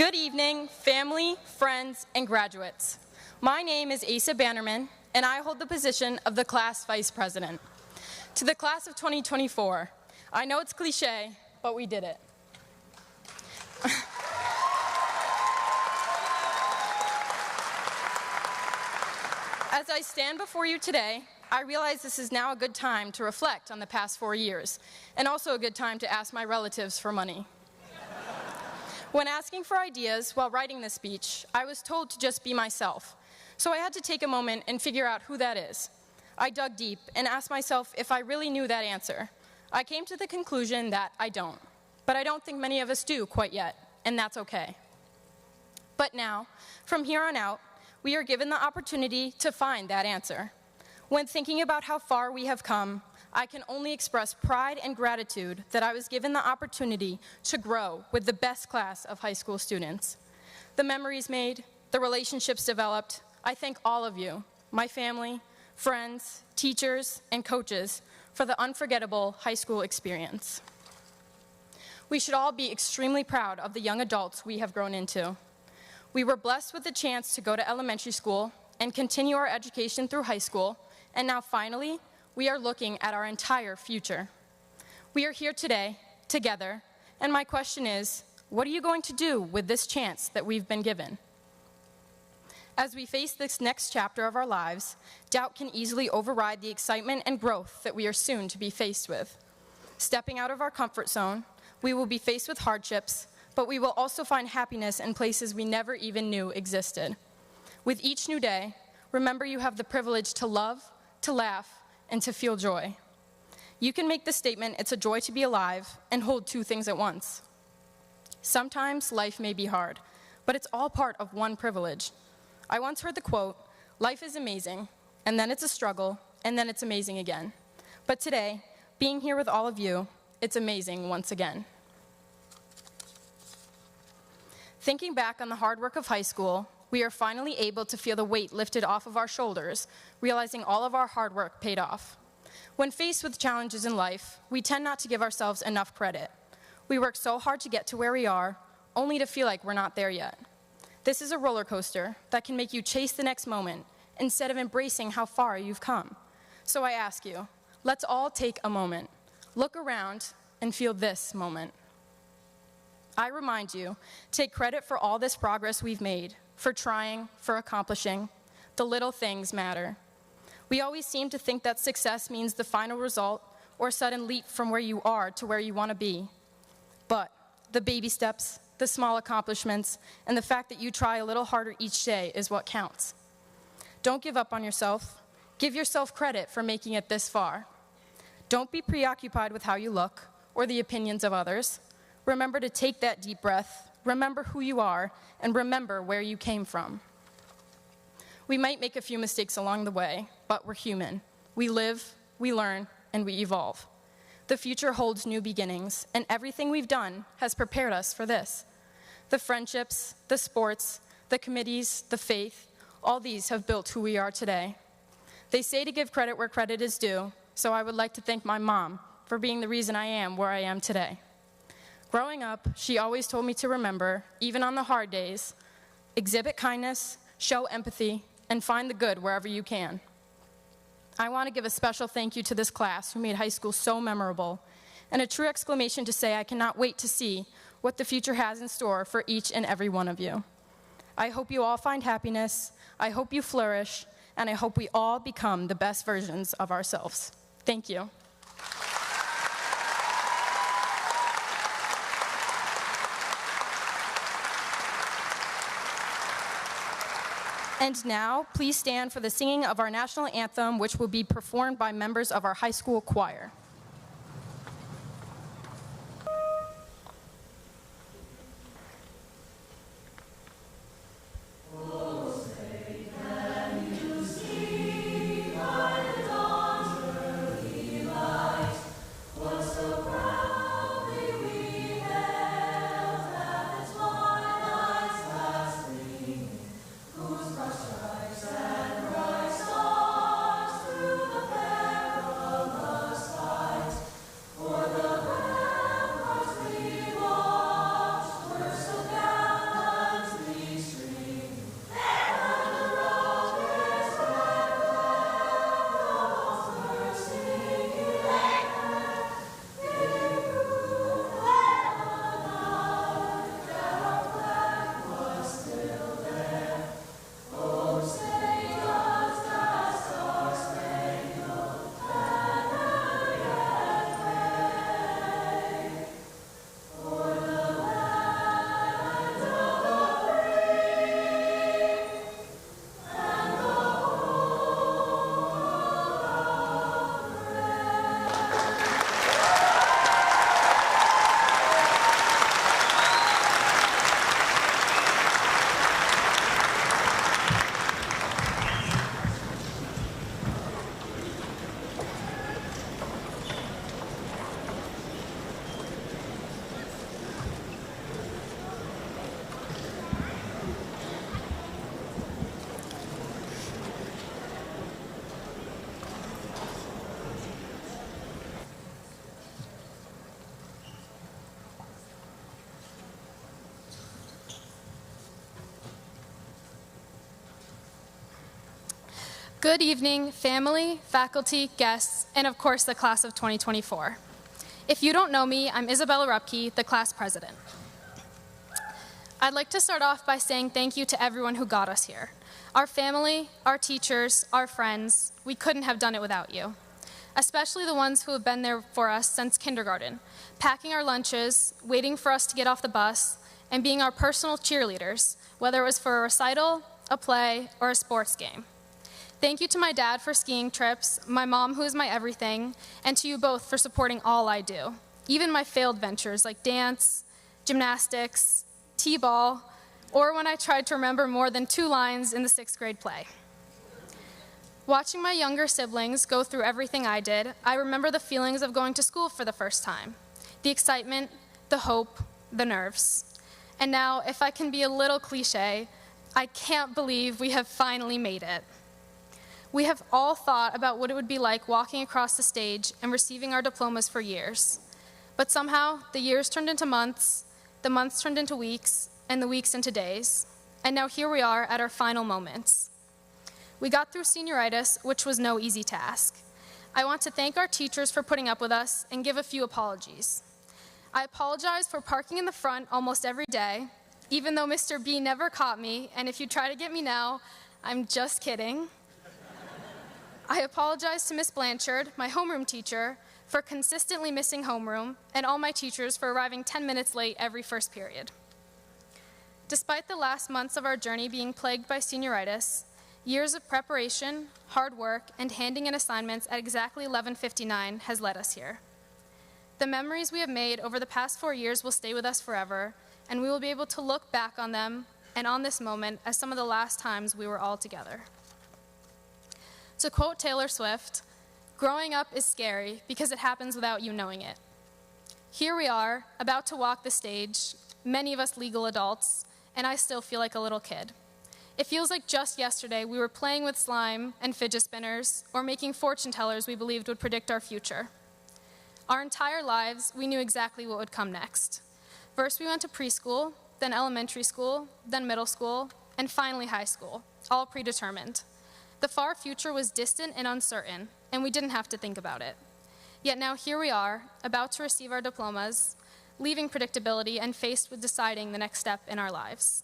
Good evening, family, friends, and graduates. My name is Asa Bannerman, and I hold the position of the class vice president. To the class of 2024, I know it's cliche, but we did it. As I stand before you today, I realize this is now a good time to reflect on the past 4 years, and also a good time to ask my relatives for money. When asking for ideas while writing this speech, I was told to just be myself, so I had to take a moment and figure out who that is. I dug deep and asked myself if I really knew that answer. I came to the conclusion that I don't, but I don't think many of us do quite yet, and that's okay. But now, from here on out, we are given the opportunity to find that answer. When thinking about how far we have come, I can only express pride and gratitude that I was given the opportunity to grow with the best class of high school students. The memories made, the relationships developed, I thank all of you, my family, friends, teachers, and coaches, for the unforgettable high school experience. We should all be extremely proud of the young adults we have grown into. We were blessed with the chance to go to elementary school and continue our education through high school, and now finally, we are looking at our entire future. We are here today, together, and my question is, what are you going to do with this chance that we've been given? As we face this next chapter of our lives, doubt can easily override the excitement and growth that we are soon to be faced with. Stepping out of our comfort zone, we will be faced with hardships, but we will also find happiness in places we never even knew existed. With each new day, remember you have the privilege to love, to laugh, and to feel joy. You can make the statement, "It's a joy to be alive," and hold two things at once. Sometimes life may be hard, but it's all part of one privilege. I once heard the quote, "Life is amazing, and then it's a struggle, and then it's amazing again." But today, being here with all of you, it's amazing once again. Thinking back on the hard work of high school, we are finally able to feel the weight lifted off of our shoulders, realizing all of our hard work paid off. When faced with challenges in life, we tend not to give ourselves enough credit. We work so hard to get to where we are, only to feel like we're not there yet. This is a roller coaster that can make you chase the next moment instead of embracing how far you've come. So I ask you, let's all take a moment, look around, and feel this moment. I remind you, take credit for all this progress we've made, for trying, for accomplishing. The little things matter. We always seem to think that success means the final result or a sudden leap from where you are to where you want to be. But the baby steps, the small accomplishments, and the fact that you try a little harder each day is what counts. Don't give up on yourself. Give yourself credit for making it this far. Don't be preoccupied with how you look or the opinions of others. Remember to take that deep breath. Remember who you are, and remember where you came from. We might make a few mistakes along the way, but we're human. We live, we learn, and we evolve. The future holds new beginnings, and everything we've done has prepared us for this. The friendships, the sports, the committees, the faith, all these have built who we are today. They say to give credit where credit is due, so I would like to thank my mom for being the reason I am where I am today. Growing up, she always told me to remember, even on the hard days, exhibit kindness, show empathy, and find the good wherever you can. I want to give a special thank you to this class who made high school so memorable, and a true exclamation to say I cannot wait to see what the future has in store for each and every one of you. I hope you all find happiness, I hope you flourish, and I hope we all become the best versions of ourselves. Thank you. And now, please stand for the singing of our national anthem, which will be performed by members of our high school choir. Stars through the perilous Good evening, family, faculty, guests, and of course the class of 2024. If you don't know me, I'm Isabella Rupke, the class president. I'd like to start off by saying thank you to everyone who got us here. Our family, our teachers, our friends, we couldn't have done it without you. Especially the ones who have been there for us since kindergarten, packing our lunches, waiting for us to get off the bus, and being our personal cheerleaders, whether it was for a recital, a play, or a sports game. Thank you to my dad for skiing trips, my mom who is my everything, and to you both for supporting all I do, even my failed ventures like dance, gymnastics, t-ball, or when I tried to remember more than 2 lines in the 6th grade play. Watching my younger siblings go through everything I did, I remember the feelings of going to school for the first time, the excitement, the hope, the nerves. And now, if I can be a little cliche, I can't believe we have finally made it. We have all thought about what it would be like walking across the stage and receiving our diplomas for years. But somehow, the years turned into months, the months turned into weeks, and the weeks into days. And now here we are at our final moments. We got through senioritis, which was no easy task. I want to thank our teachers for putting up with us and give a few apologies. I apologize for parking in the front almost every day, even though Mr. B never caught me, and if you try to get me now, I'm just kidding. I apologize to Miss Blanchard, my homeroom teacher, for consistently missing homeroom, and all my teachers for arriving 10 minutes late every first period. Despite the last months of our journey being plagued by senioritis, years of preparation, hard work, and handing in assignments at exactly 11:59 has led us here. The memories we have made over the past 4 years will stay with us forever, and we will be able to look back on them and on this moment as some of the last times we were all together. To quote Taylor Swift, "Growing up is scary because it happens without you knowing it." Here we are, about to walk the stage, many of us legal adults, and I still feel like a little kid. It feels like just yesterday we were playing with slime and fidget spinners or making fortune tellers we believed would predict our future. Our entire lives, we knew exactly what would come next. First we went to preschool, then elementary school, then middle school, and finally high school, all predetermined. The far future was distant and uncertain, and we didn't have to think about it. Yet now here we are, about to receive our diplomas, leaving predictability and faced with deciding the next step in our lives.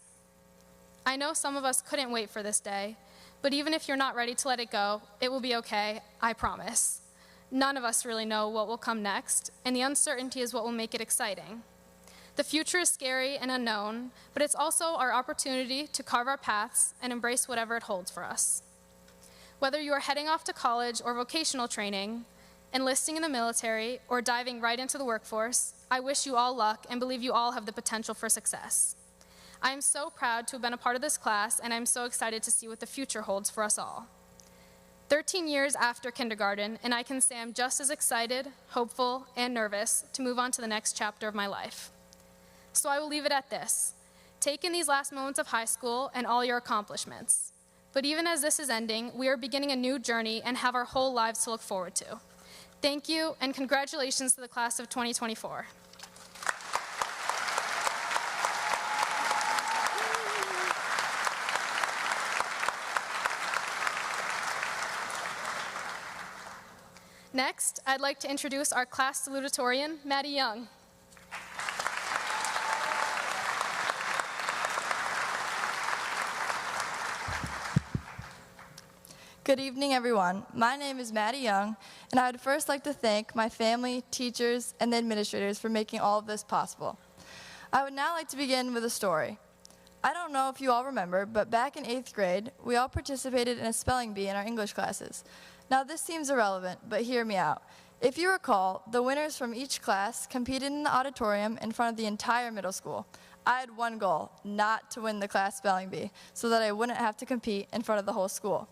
I know some of us couldn't wait for this day, but even if you're not ready to let it go, it will be okay, I promise. None of us really know what will come next, and the uncertainty is what will make it exciting. The future is scary and unknown, but it's also our opportunity to carve our paths and embrace whatever it holds for us. Whether you are heading off to college or vocational training, enlisting in the military, or diving right into the workforce, I wish you all luck and believe you all have the potential for success. I am so proud to have been a part of this class, and I'm so excited to see what the future holds for us all. 13 years after kindergarten, and I can say I'm just as excited, hopeful, and nervous to move on to the next chapter of my life. So I will leave it at this. Take in these last moments of high school and all your accomplishments. But even as this is ending, we are beginning a new journey and have our whole lives to look forward to. Thank you, and congratulations to the class of 2024. Next, I'd like to introduce our class salutatorian, Maddie Young. Good evening, everyone. My name is Maddie Young, and I would first like to thank my family, teachers, and the administrators for making all of this possible. I would now like to begin with a story. I don't know if you all remember, but back in 8th grade, we all participated in a spelling bee in our English classes. Now, this seems irrelevant, but hear me out. If you recall, the winners from each class competed in the auditorium in front of the entire middle school. I had one goal, not to win the class spelling bee, so that I wouldn't have to compete in front of the whole school.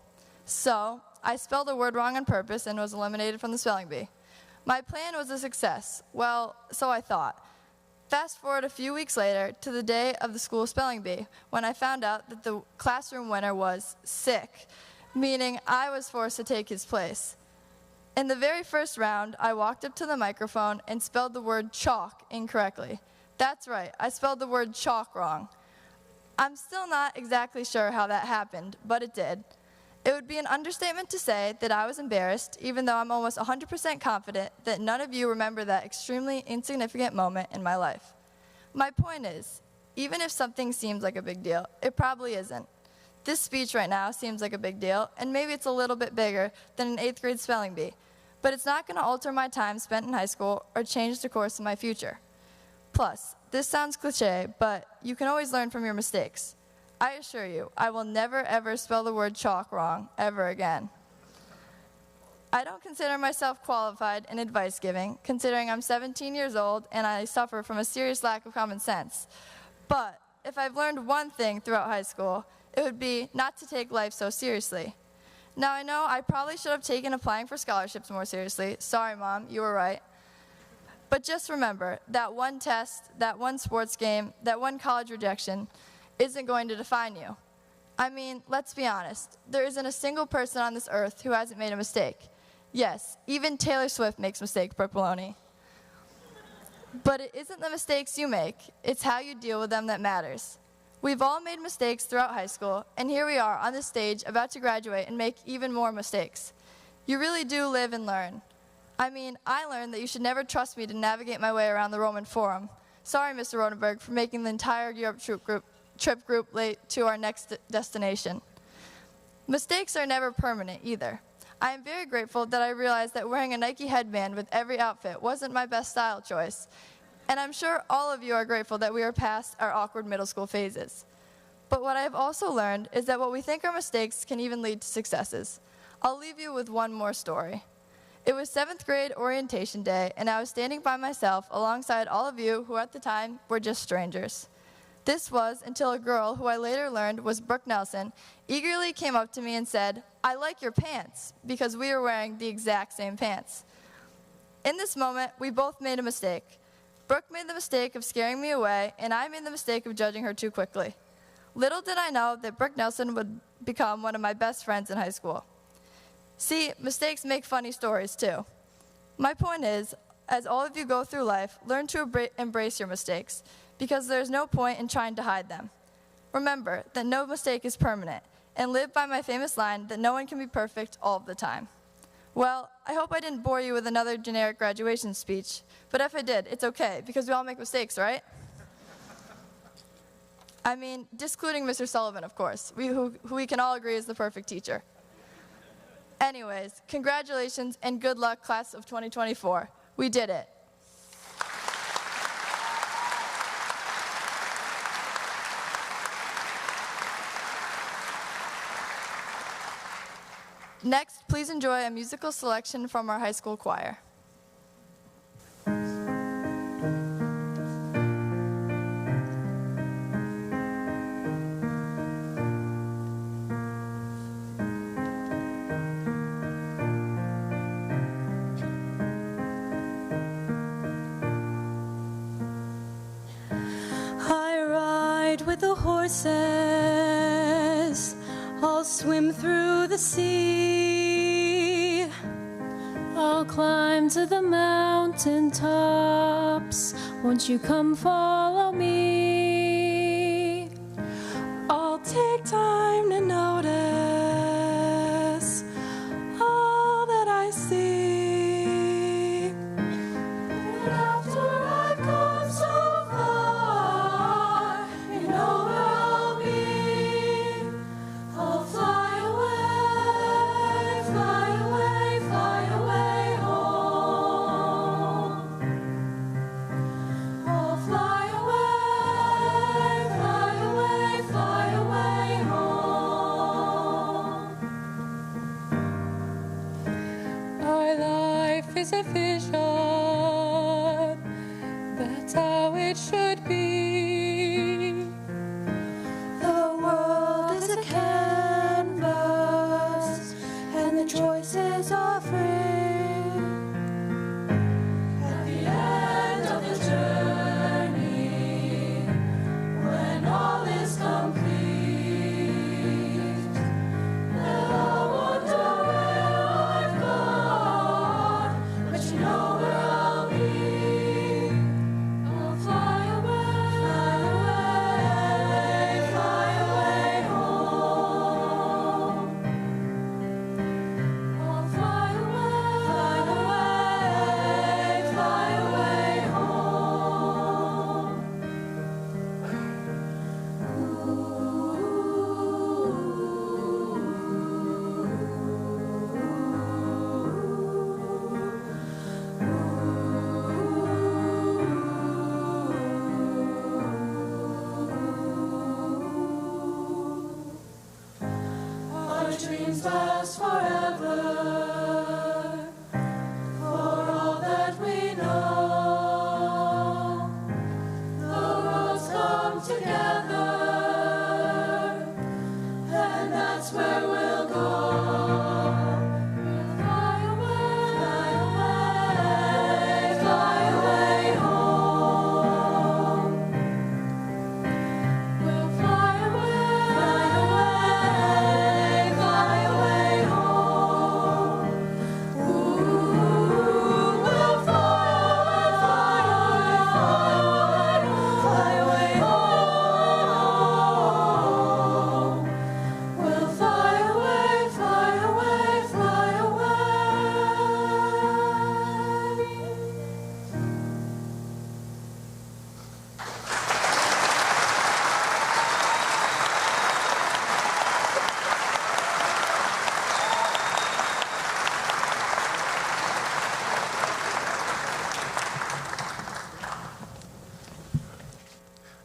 So, I spelled a word wrong on purpose and was eliminated from the spelling bee. My plan was a success. Well, so I thought. Fast forward a few weeks later to the day of the school spelling bee, when I found out that the classroom winner was sick, meaning I was forced to take his place. In the very first round, I walked up to the microphone and spelled the word chalk incorrectly. That's right, I spelled the word chalk wrong. I'm still not exactly sure how that happened, but it did. It would be an understatement to say that I was embarrassed, even though I'm almost 100% confident that none of you remember that extremely insignificant moment in my life. My point is, even if something seems like a big deal, it probably isn't. This speech right now seems like a big deal, and maybe it's a little bit bigger than an 8th grade spelling bee, but it's not going to alter my time spent in high school or change the course of my future. Plus, this sounds cliche, but you can always learn from your mistakes. I assure you, I will never ever spell the word chalk wrong ever again. I don't consider myself qualified in advice giving, considering I'm 17 years old and I suffer from a serious lack of common sense. But if I've learned one thing throughout high school, it would be not to take life so seriously. Now I know I probably should have taken applying for scholarships more seriously. Sorry, Mom, you were right. But just remember, that one test, that one sports game, that one college rejection isn't going to define you. I mean, let's be honest. There isn't a single person on this earth who hasn't made a mistake. Yes, even Taylor Swift makes mistakes, Brooke Baloney. But it isn't the mistakes you make, it's how you deal with them that matters. We've all made mistakes throughout high school, and here we are on this stage about to graduate and make even more mistakes. You really do live and learn. I mean, I learned that you should never trust me to navigate my way around the Roman Forum. Sorry, Mr. Rodenberg, for making the entire Europe trip group late to our next destination. Mistakes are never permanent either. I am very grateful that I realized that wearing a Nike headband with every outfit wasn't my best style choice. And I'm sure all of you are grateful that we are past our awkward middle school phases. But what I have also learned is that what we think are mistakes can even lead to successes. I'll leave you with one more story. It was 7th grade orientation day, and I was standing by myself alongside all of you who at the time were just strangers. This was until a girl, who I later learned was Brooke Nelson, eagerly came up to me and said, "I like your pants," because we were wearing the exact same pants. In this moment, we both made a mistake. Brooke made the mistake of scaring me away, and I made the mistake of judging her too quickly. Little did I know that Brooke Nelson would become one of my best friends in high school. See, mistakes make funny stories too. My point is, as all of you go through life, learn to embrace your mistakes, because there's no point in trying to hide them. Remember that no mistake is permanent, and live by my famous line that no one can be perfect all of the time. Well, I hope I didn't bore you with another generic graduation speech, but if I did, it's okay, because we all make mistakes, right? I mean, discluding Mr. Sullivan, of course, who we can all agree is the perfect teacher. Anyways, congratulations and good luck, class of 2024. We did it. Next, please enjoy a musical selection from our high school choir. I ride with the horses, I'll swim through the sea, I'll climb to the mountain tops, won't you come follow me? I'll take time to notice all that I see, and after I've come so far, you know where I'll be. I'll fly away, fly away, fly away home. I'll fly away, fly away, fly away home. Our life is a vision, that's how it should be. The world is a canvas, and the choices are free. At the end of the journey, when all is complete, they'll all wonder where I've gone, but you know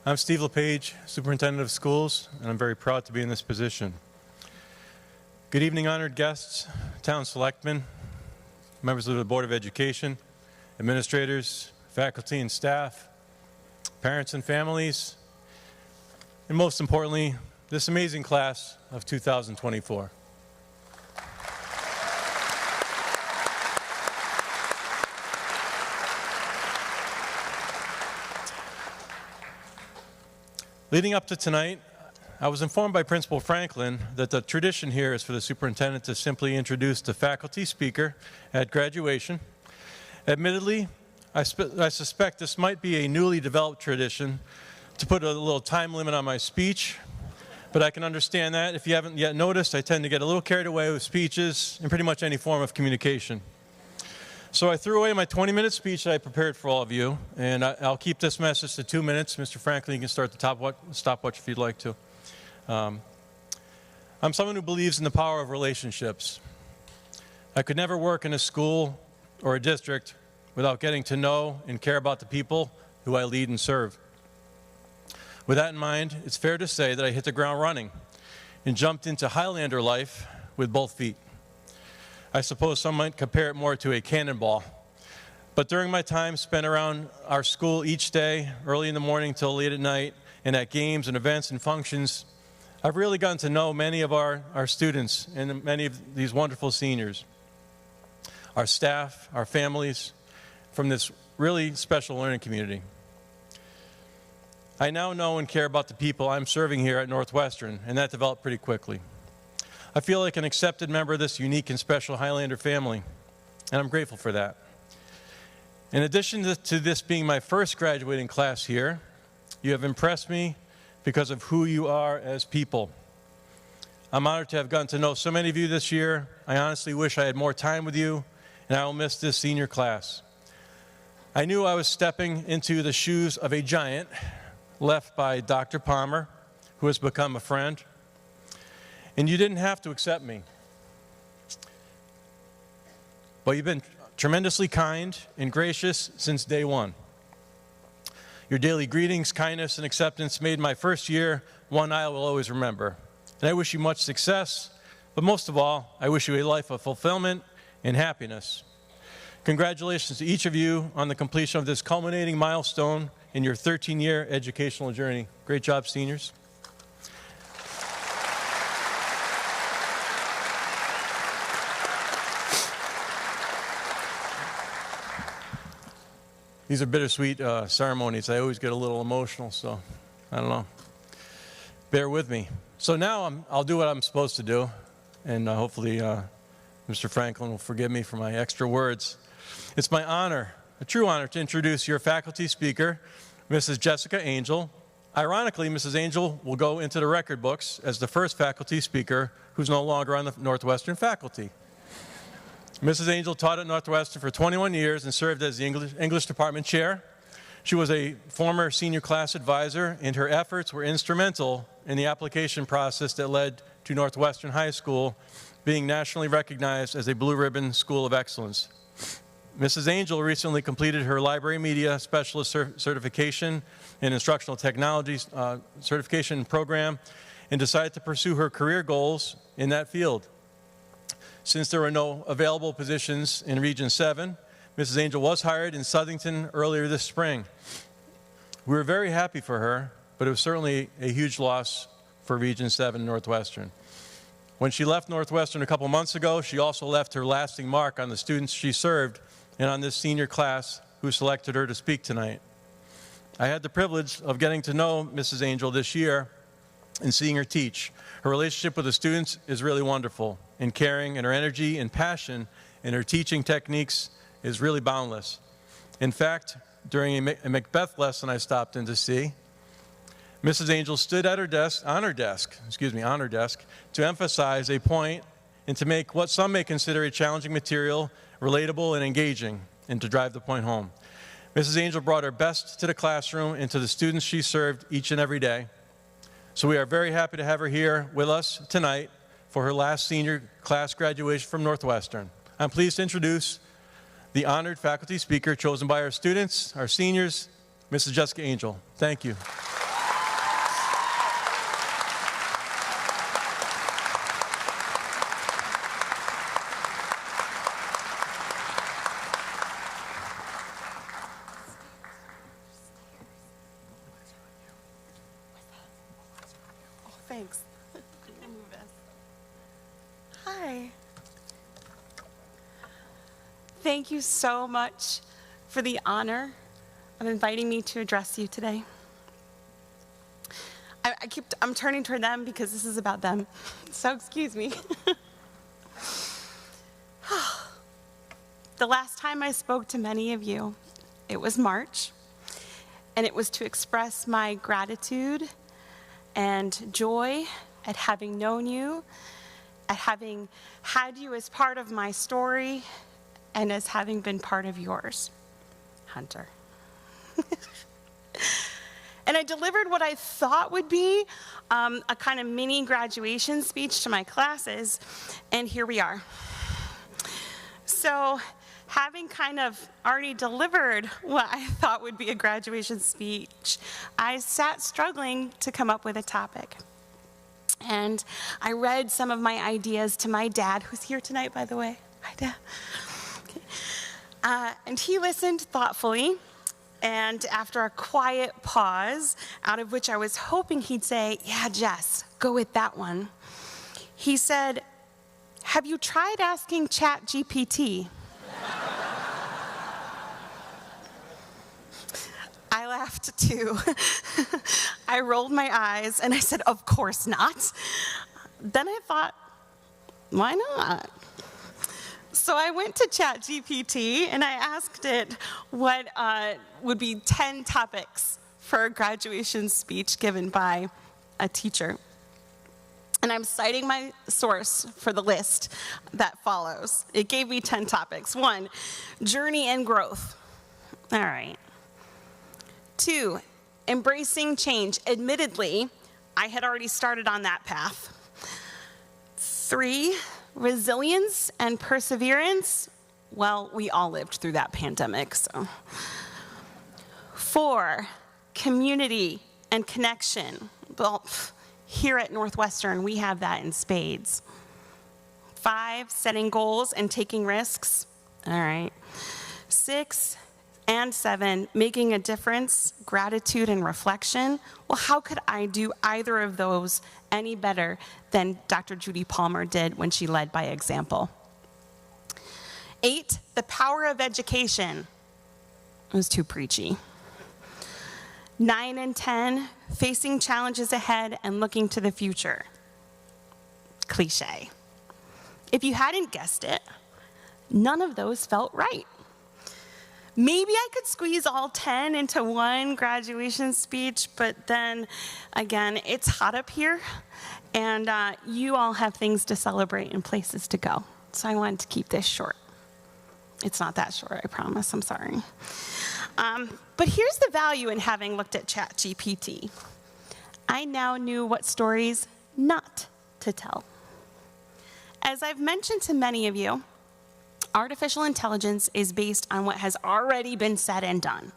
I'm Steve LePage, Superintendent of Schools, and I'm very proud to be in this position. Good evening, honored guests, town selectmen, members of the Board of Education, administrators, faculty and staff, parents and families, and most importantly, this amazing class of 2024. Leading up to tonight, I was informed by Principal Franklin that the tradition here is for the superintendent to simply introduce the faculty speaker at graduation. Admittedly, I suspect this might be a newly developed tradition to put a little time limit on my speech, but I can understand that. If you haven't yet noticed, I tend to get a little carried away with speeches in pretty much any form of communication. So I threw away my 20-minute speech that I prepared for all of you, and I'll keep this message to 2 minutes. Mr. Franklin, you can start the stopwatch if you'd like to. I'm someone who believes in the power of relationships. I could never work in a school or a district without getting to know and care about the people who I lead and serve. With that in mind, it's fair to say that I hit the ground running and jumped into Highlander life with both feet. I suppose some might compare it more to a cannonball. But during my time spent around our school each day, early in the morning till late at night, and at games and events and functions, I've really gotten to know many of our students and many of these wonderful seniors, our staff, our families, from this really special learning community. I now know and care about the people I'm serving here at Northwestern, and that developed pretty quickly. I feel like an accepted member of this unique and special Highlander family, and I'm grateful for that. In addition to this being my first graduating class here, you have impressed me because of who you are as people. I'm honored to have gotten to know so many of you this year. I honestly wish I had more time with you, and I will miss this senior class. I knew I was stepping into the shoes of a giant left by Dr. Palmer, who has become a friend. And you didn't have to accept me. But you've been tremendously kind and gracious since day one. Your daily greetings, kindness, and acceptance made my first year one I will always remember. And I wish you much success, but most of all, I wish you a life of fulfillment and happiness. Congratulations to each of you on the completion of this culminating milestone in your 13-year educational journey. Great job, seniors. These are bittersweet ceremonies. I always get a little emotional, so I don't know. Bear with me. So now I'll do what I'm supposed to do, and hopefully Mr. Franklin will forgive me for my extra words. It's my honor, a true honor, to introduce your faculty speaker, Mrs. Jessica Angel. Ironically, Mrs. Angel will go into the record books as the first faculty speaker who's no longer on the Northwestern faculty. Mrs. Angel taught at Northwestern for 21 years and served as the English department chair. She was a former senior class advisor, and her efforts were instrumental in the application process that led to Northwestern High School being nationally recognized as a Blue Ribbon School of Excellence. Mrs. Angel recently completed her library media specialist certification and instructional technologies certification program and decided to pursue her career goals in that field. Since there were no available positions in Region 7, Mrs. Angel was hired in Southington earlier this spring. We were very happy for her, but it was certainly a huge loss for Region 7 Northwestern. When she left Northwestern a couple months ago, she also left her lasting mark on the students she served and on this senior class who selected her to speak tonight. I had the privilege of getting to know Mrs. Angel this year and seeing her teach. Her relationship with the students is really wonderful and caring, and her energy and passion in her teaching techniques is really boundless. In fact, during a Macbeth lesson I stopped in to see, Mrs. Angel stood at her desk, on her desk, to emphasize a point and to make what some may consider a challenging material relatable and engaging, and to drive the point home. Mrs. Angel brought her best to the classroom and to the students she served each and every day. So we are very happy to have her here with us tonight for her last senior class graduation from Northwestern. I'm pleased to introduce the honored faculty speaker chosen by our students, our seniors, Mrs. Jessica Angel. Thank you. thanks. I'll move this. Hi. Thank you so much for the honor of inviting me to address you today. I'm turning toward them because this is about them. So excuse me. The last time I spoke to many of you, it was March, and it was to express my gratitude and joy at having known you, at having had you as part of my story, and as having been part of yours, Hunter. And I delivered what I thought would be a kind of mini graduation speech to my classes, and here we are. So, having kind of already delivered what I thought would be a graduation speech, I sat struggling to come up with a topic. And I read some of my ideas to my dad, who's here tonight, by the way. Hi, Dad. Okay. And he listened thoughtfully. And after a quiet pause, out of which I was hoping he'd say, yeah, Jess, go with that one, he said, have you tried asking ChatGPT? I laughed too. I rolled my eyes and I said, of course not. Then I thought, why not? So I went to ChatGPT and I asked it what would be 10 topics for a graduation speech given by a teacher. And I'm citing my source for the list that follows. It gave me 10 topics. 1, journey and growth. All right. 2, embracing change. Admittedly, I had already started on that path. 3, resilience and perseverance. Well, we all lived through that pandemic, so. 4, community and connection. Well, here at Northwestern, we have that in spades. 5, setting goals and taking risks. All right. 6 and 7, making a difference, gratitude and reflection. Well, how could I do either of those any better than Dr. Judy Palmer did when she led by example? 8, the power of education. It was too preachy. 9 and 10, facing challenges ahead and looking to the future. Cliche. If you hadn't guessed it, none of those felt right. Maybe I could squeeze all 10 into one graduation speech, but then again, it's hot up here, and you all have things to celebrate and places to go. So I wanted to keep this short. It's not that short, I promise, I'm sorry. But here's the value in having looked at ChatGPT. I now knew what stories not to tell. As I've mentioned to many of you, artificial intelligence is based on what has already been said and done.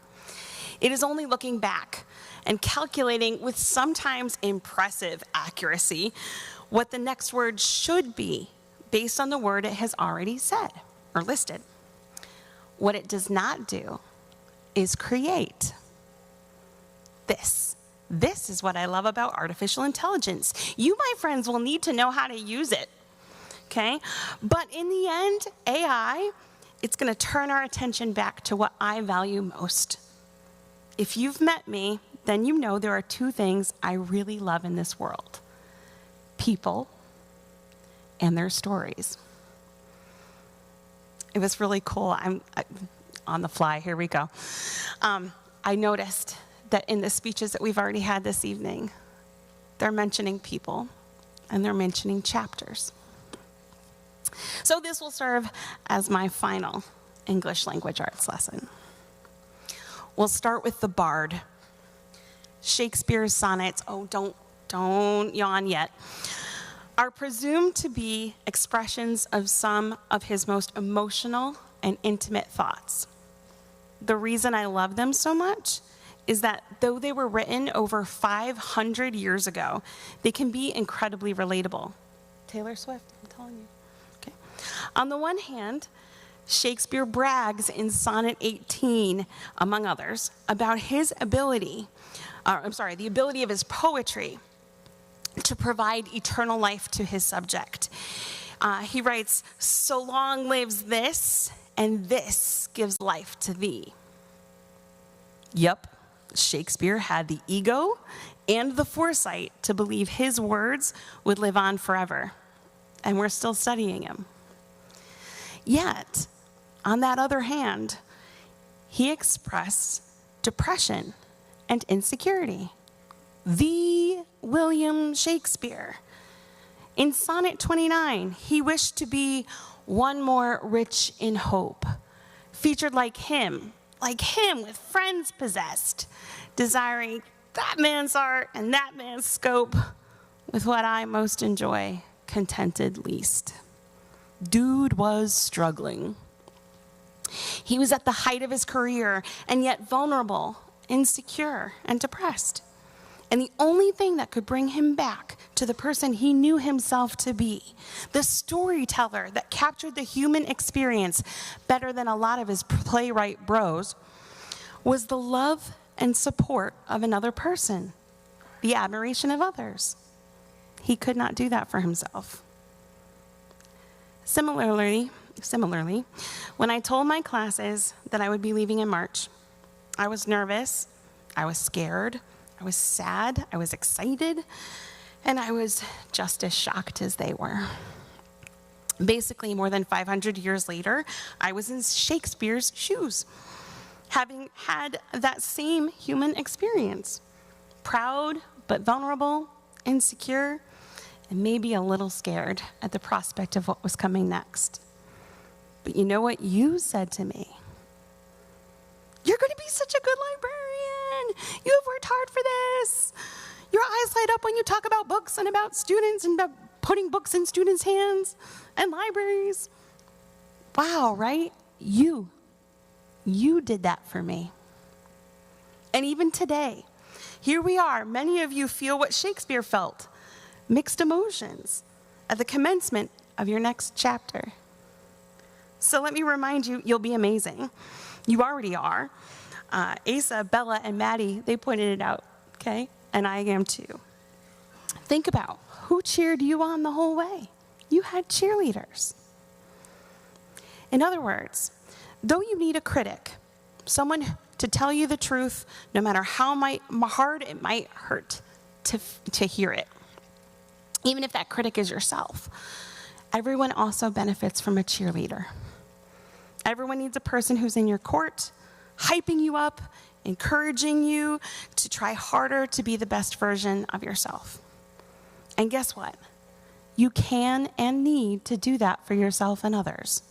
It is only looking back and calculating with sometimes impressive accuracy what the next word should be based on the word it has already said or listed. What it does not do is create. This is what I love about artificial intelligence. You, my friends, will need to know how to use it. Okay? But in the end, AI, it's going to turn our attention back to what I value most. If you've met me, then you know there are 2 things I really love in this world: people and their stories. It was really cool. I'm on the fly, here we go. I noticed that in the speeches that we've already had this evening, they're mentioning people and they're mentioning chapters. So this will serve as my final English language arts lesson. We'll start with the Bard. Shakespeare's sonnets, don't yawn yet, are presumed to be expressions of some of his most emotional and intimate thoughts. The reason I love them so much is that though they were written over 500 years ago, they can be incredibly relatable. Taylor Swift, I'm telling you. On the one hand, Shakespeare brags in Sonnet 18, among others, about the ability of his poetry to provide eternal life to his subject. He writes, "So long lives this, and this gives life to thee." Yep, Shakespeare had the ego and the foresight to believe his words would live on forever, and we're still studying him. Yet, on that other hand, he expressed depression and insecurity. The William Shakespeare. In Sonnet 29, he wished to be one more rich in hope, featured like him with friends possessed, desiring that man's art and that man's scope, with what I most enjoy, contented least. Dude was struggling. He was at the height of his career, and yet vulnerable, insecure, and depressed. And the only thing that could bring him back to the person he knew himself to be, the storyteller that captured the human experience better than a lot of his playwright bros, was the love and support of another person, the admiration of others. He could not do that for himself. Similarly, when I told my classes that I would be leaving in March, I was nervous, I was scared, I was sad, I was excited, and I was just as shocked as they were. Basically, more than 500 years later, I was in Shakespeare's shoes, having had that same human experience. Proud, but vulnerable, insecure, and maybe a little scared at the prospect of what was coming next. But you know what you said to me? "You're going to be such a good librarian. You have worked hard for this. Your eyes light up when you talk about books and about students and about putting books in students' hands and libraries." Wow, right? You did that for me. And even today, here we are. Many of you feel what Shakespeare felt, mixed emotions, at the commencement of your next chapter. So let me remind you, you'll be amazing. You already are. Asa, Bella, and Maddie, they pointed it out, okay? And I am too. Think about who cheered you on the whole way. You had cheerleaders. In other words, though you need a critic, someone to tell you the truth, no matter how hard it might hurt to hear it, even if that critic is yourself, everyone also benefits from a cheerleader. Everyone needs a person who's in your court, hyping you up, encouraging you to try harder to be the best version of yourself. And guess what? You can and need to do that for yourself and others.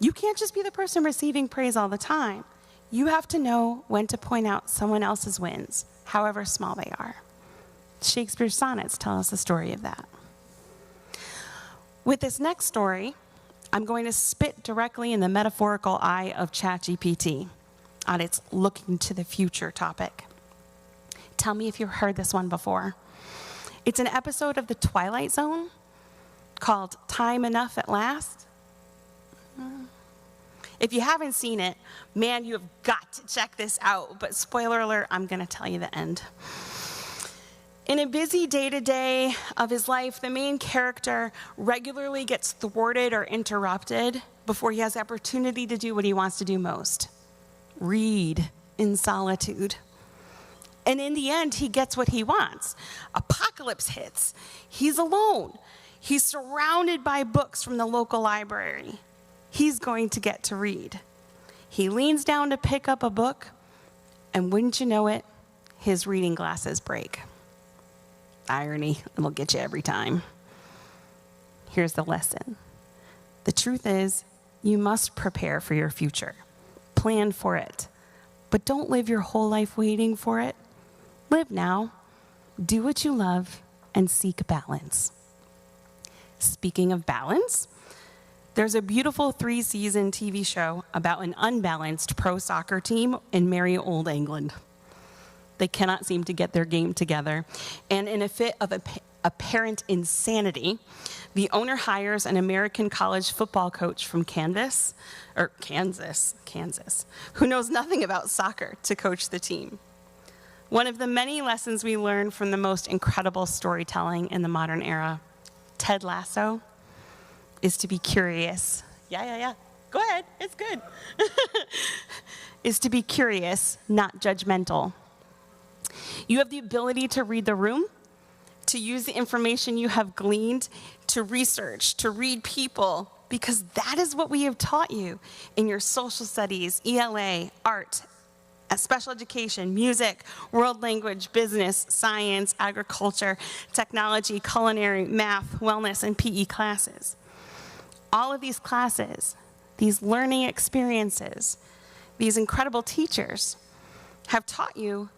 You can't just be the person receiving praise all the time. You have to know when to point out someone else's wins, however small they are. Shakespeare's sonnets tell us the story of that. With this next story, I'm going to spit directly in the metaphorical eye of ChatGPT on its looking to the future topic. Tell me if you've heard this one before. It's an episode of The Twilight Zone called Time Enough at Last. If you haven't seen it, man, you have got to check this out. But spoiler alert, I'm going to tell you the end. In a busy day-to-day of his life, the main character regularly gets thwarted or interrupted before he has the opportunity to do what he wants to do most: read in solitude. And in the end, he gets what he wants. Apocalypse hits. He's alone. He's surrounded by books from the local library. He's going to get to read. He leans down to pick up a book, and wouldn't you know it, his reading glasses break. Irony, it'll get you every time. Here's the lesson. The truth is, you must prepare for your future. Plan for it. But don't live your whole life waiting for it. Live now. Do what you love and seek balance. Speaking of balance, there's a beautiful 3-season TV show about an unbalanced pro soccer team in merry old England. They cannot seem to get their game together. And in a fit of apparent insanity, the owner hires an American college football coach from Kansas, who knows nothing about soccer to coach the team. One of the many lessons we learned from the most incredible storytelling in the modern era, Ted Lasso, is to be curious. Yeah. Go ahead, it's good. Is to be curious, not judgmental. You have the ability to read the room, to use the information you have gleaned, to research, to read people, because that is what we have taught you in your social studies, ELA, art, special education, music, world language, business, science, agriculture, technology, culinary, math, wellness, and PE classes. All of these classes, these learning experiences, these incredible teachers have taught you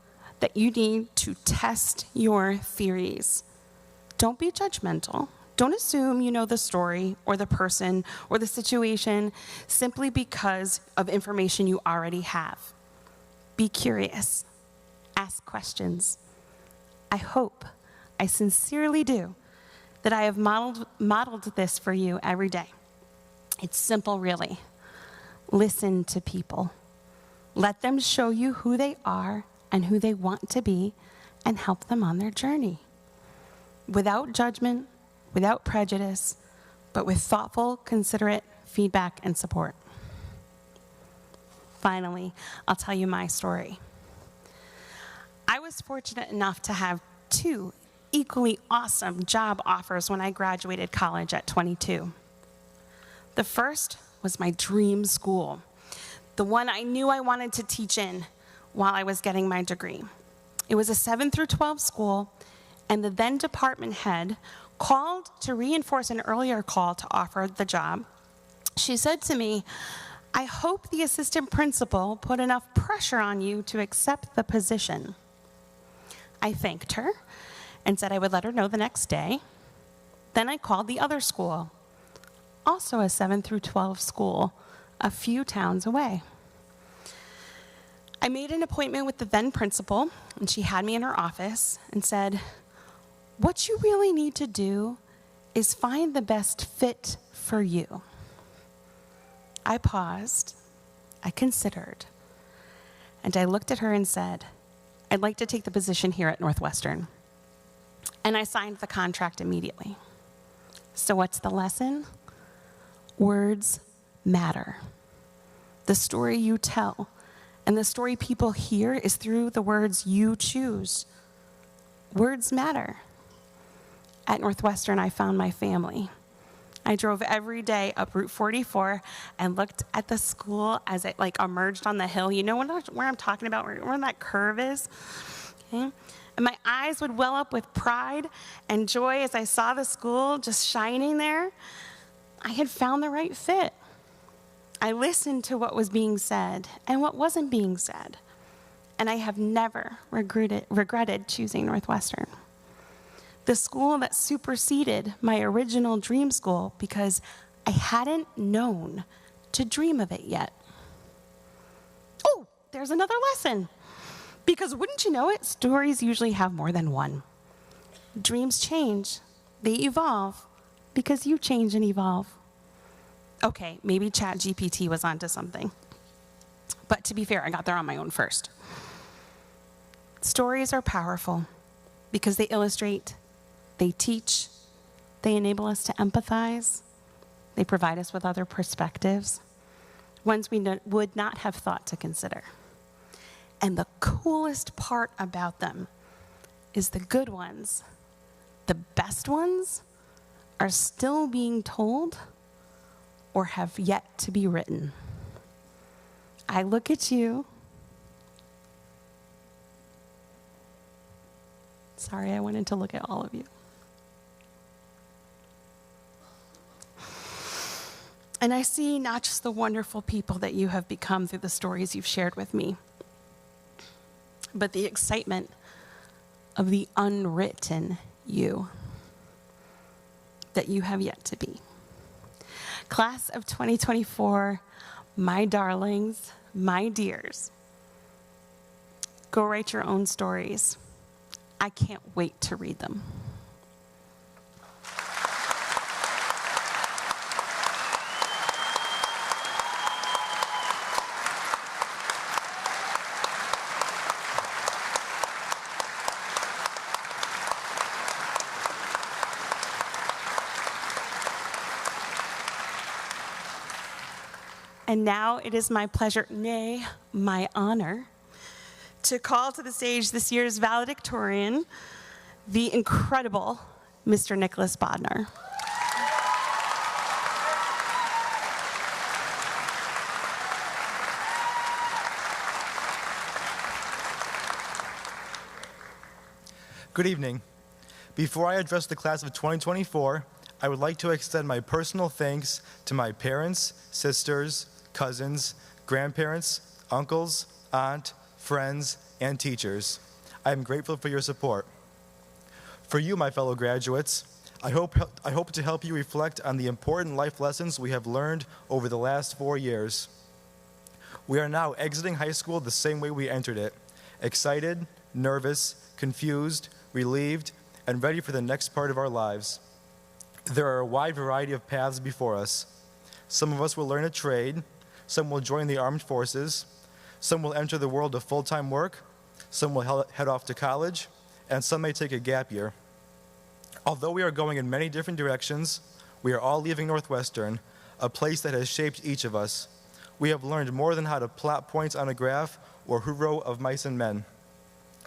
that you need to test your theories. Don't be judgmental. Don't assume you know the story or the person or the situation simply because of information you already have. Be curious. Ask questions. I hope, I sincerely do, that I have modeled this for you every day. It's simple, really. Listen to people. Let them show you who they are and who they want to be, and help them on their journey. Without judgment, without prejudice, but with thoughtful, considerate feedback and support. Finally, I'll tell you my story. I was fortunate enough to have 2 equally awesome job offers when I graduated college at 22. The first was my dream school, the one I knew I wanted to teach in while I was getting my degree. It was a 7 through 12 school, and the then department head called to reinforce an earlier call to offer the job. She said to me, "I hope the assistant principal put enough pressure on you to accept the position." I thanked her and said I would let her know the next day. Then I called the other school, also a 7 through 12 school, a few towns away. I made an appointment with the then principal, and she had me in her office and said, "What you really need to do is find the best fit for you." I paused, I considered, and I looked at her and said, "I'd like to take the position here at Northwestern." And I signed the contract immediately. So what's the lesson? Words matter. The story you tell and the story people hear is through the words you choose. Words matter. At Northwestern, I found my family. I drove every day up Route 44 and looked at the school as it emerged on the hill. You know where I'm talking about, where that curve is? Okay? And my eyes would well up with pride and joy as I saw the school just shining there. I had found the right fit. I listened to what was being said and what wasn't being said. And I have never regretted choosing Northwestern. The school that superseded my original dream school because I hadn't known to dream of it yet. Oh, there's another lesson. Because wouldn't you know it, stories usually have more than one. Dreams change, they evolve, because you change and evolve. Okay, maybe ChatGPT was onto something. But to be fair, I got there on my own first. Stories are powerful because they illustrate, they teach, they enable us to empathize, they provide us with other perspectives, ones we would not have thought to consider. And the coolest part about them is the good ones, the best ones, are still being told or have yet to be written. I look at you. Sorry, I wanted to look at all of you. And I see not just the wonderful people that you have become through the stories you've shared with me, but the excitement of the unwritten you that you have yet to be. Class of 2024, my darlings, my dears, go write your own stories. I can't wait to read them. And now it is my pleasure, nay, my honor, to call to the stage this year's valedictorian, the incredible Mr. Nicholas Bodnar. Good evening. Before I address the class of 2024, I would like to extend my personal thanks to my parents, sisters, cousins, grandparents, uncles, aunt, friends, and teachers. I am grateful for your support. For you, my fellow graduates, I hope to help you reflect on the important life lessons we have learned over the last 4 years. We are now exiting high school the same way we entered it, excited, nervous, confused, relieved, and ready for the next part of our lives. There are a wide variety of paths before us. Some of us will learn a trade, some will join the armed forces, some will enter the world of full-time work, some will head off to college, and some may take a gap year. Although we are going in many different directions, we are all leaving Northwestern, a place that has shaped each of us. We have learned more than how to plot points on a graph or who row of mice and men.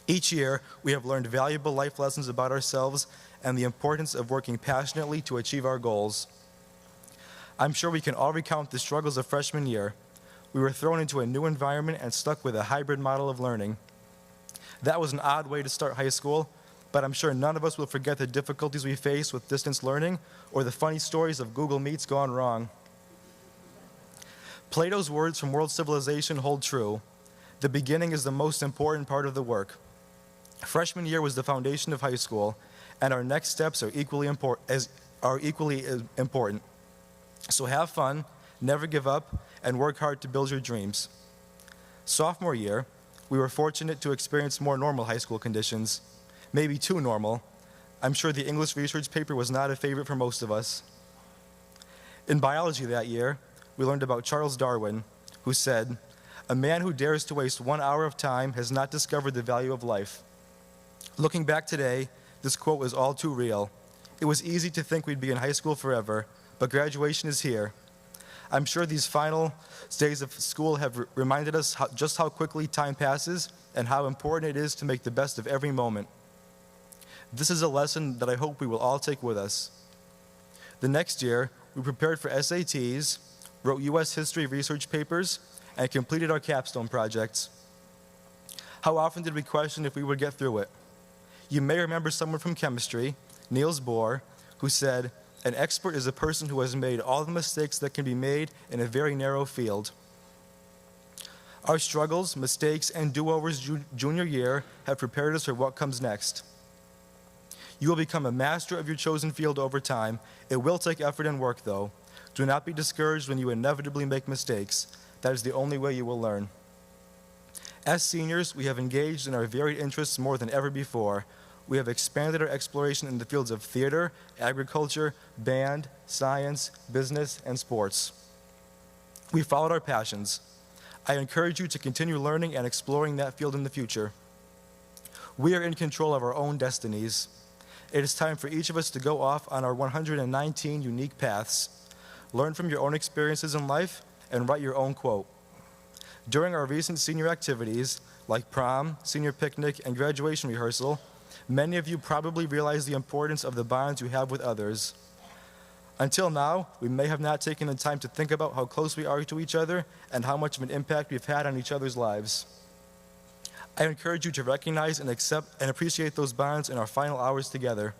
Each year, we have learned valuable life lessons about ourselves and the importance of working passionately to achieve our goals. I'm sure we can all recount the struggles of freshman year. We were thrown into a new environment and stuck with a hybrid model of learning. That was an odd way to start high school, but I'm sure none of us will forget the difficulties we faced with distance learning or the funny stories of Google Meets gone wrong. Plato's words from World Civilization hold true. The beginning is the most important part of the work. Freshman year was the foundation of high school, and our next steps are equally important. So have fun, never give up, and work hard to build your dreams. Sophomore year, we were fortunate to experience more normal high school conditions, maybe too normal. I'm sure the English research paper was not a favorite for most of us. In biology that year, we learned about Charles Darwin, who said, "A man who dares to waste 1 hour of time has not discovered the value of life." Looking back today, this quote was all too real. It was easy to think we'd be in high school forever, but graduation is here. I'm sure these final days of school have reminded us just how quickly time passes and how important it is to make the best of every moment. This is a lesson that I hope we will all take with us. The next year, we prepared for SATs, wrote U.S. history research papers, and completed our capstone projects. How often did we question if we would get through it? You may remember someone from chemistry, Niels Bohr, who said, "An expert is a person who has made all the mistakes that can be made in a very narrow field." Our struggles, mistakes, and do-overs junior year have prepared us for what comes next. You will become a master of your chosen field over time. It will take effort and work, though. Do not be discouraged when you inevitably make mistakes. That is the only way you will learn. As seniors, we have engaged in our varied interests more than ever before. We have expanded our exploration in the fields of theater, agriculture, band, science, business, and sports. We followed our passions. I encourage you to continue learning and exploring that field in the future. We are in control of our own destinies. It is time for each of us to go off on our 119 unique paths. Learn from your own experiences in life and write your own quote. During our recent senior activities, like prom, senior picnic, and graduation rehearsal, many of you probably realize the importance of the bonds you have with others. Until now, we may have not taken the time to think about how close we are to each other and how much of an impact we've had on each other's lives. I encourage you to recognize and accept and appreciate those bonds in our final hours together.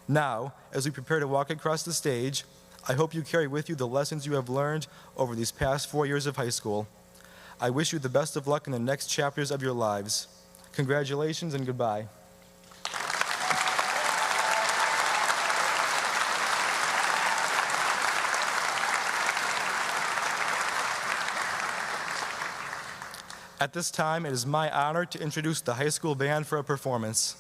Now, as we prepare to walk across the stage, I hope you carry with you the lessons you have learned over these past 4 years of high school. I wish you the best of luck in the next chapters of your lives. Congratulations and goodbye. At this time, it is my honor to introduce the high school band for a performance.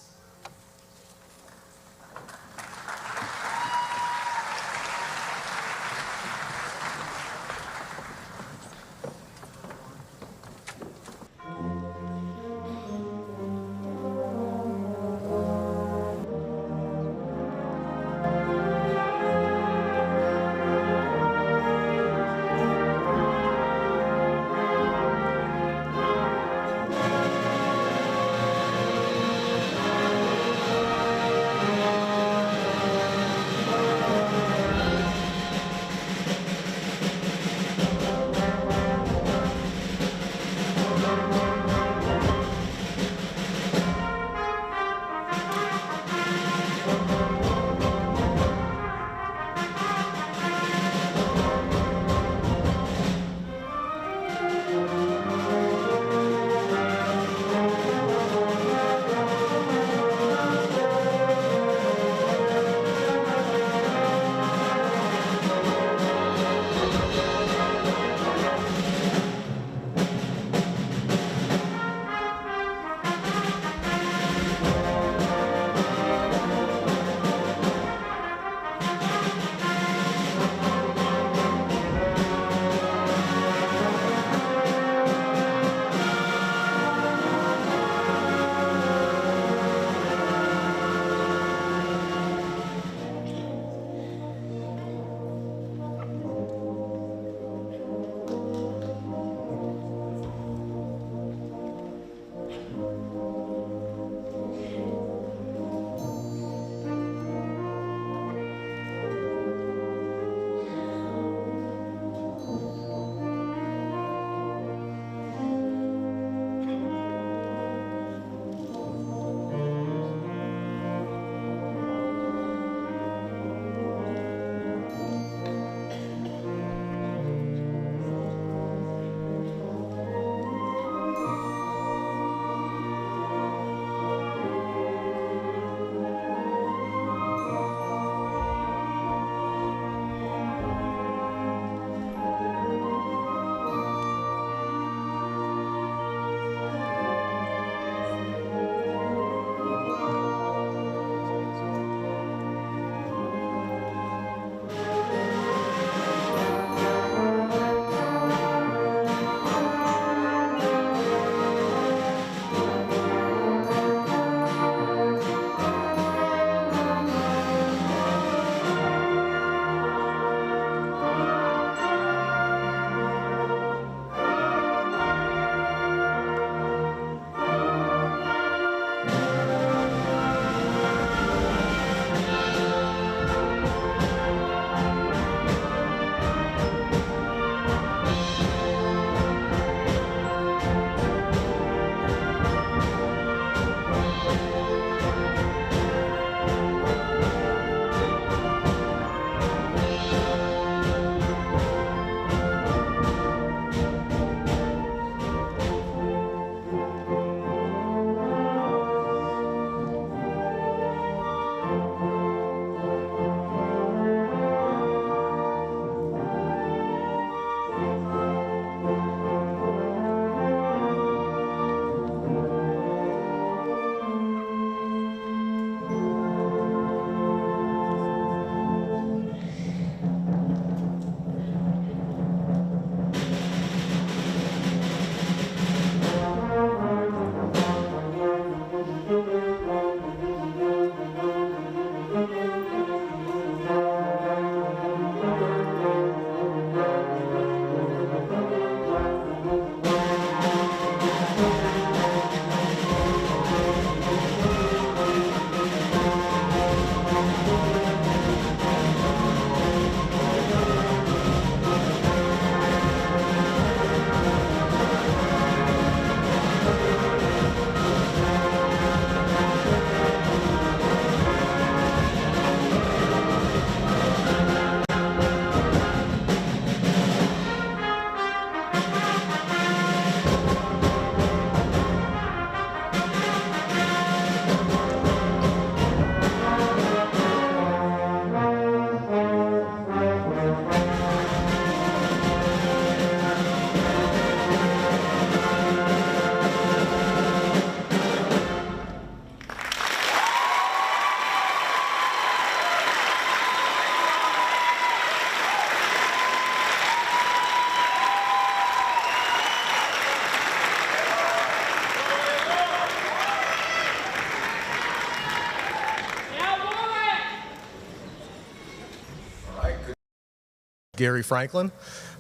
Gary Franklin,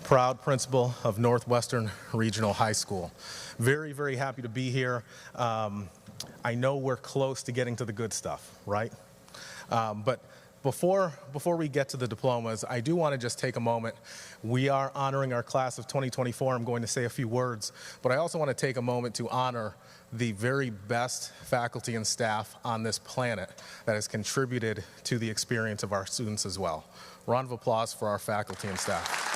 proud principal of Northwestern Regional High School. Very, very happy to be here. I know we're close to getting to the good stuff, right? But before we get to the diplomas, I do want to just take a moment. We are honoring our class of 2024. I'm going to say a few words, but I also want to take a moment to honor the very best faculty and staff on this planet that has contributed to the experience of our students as well. Round of applause for our faculty and staff.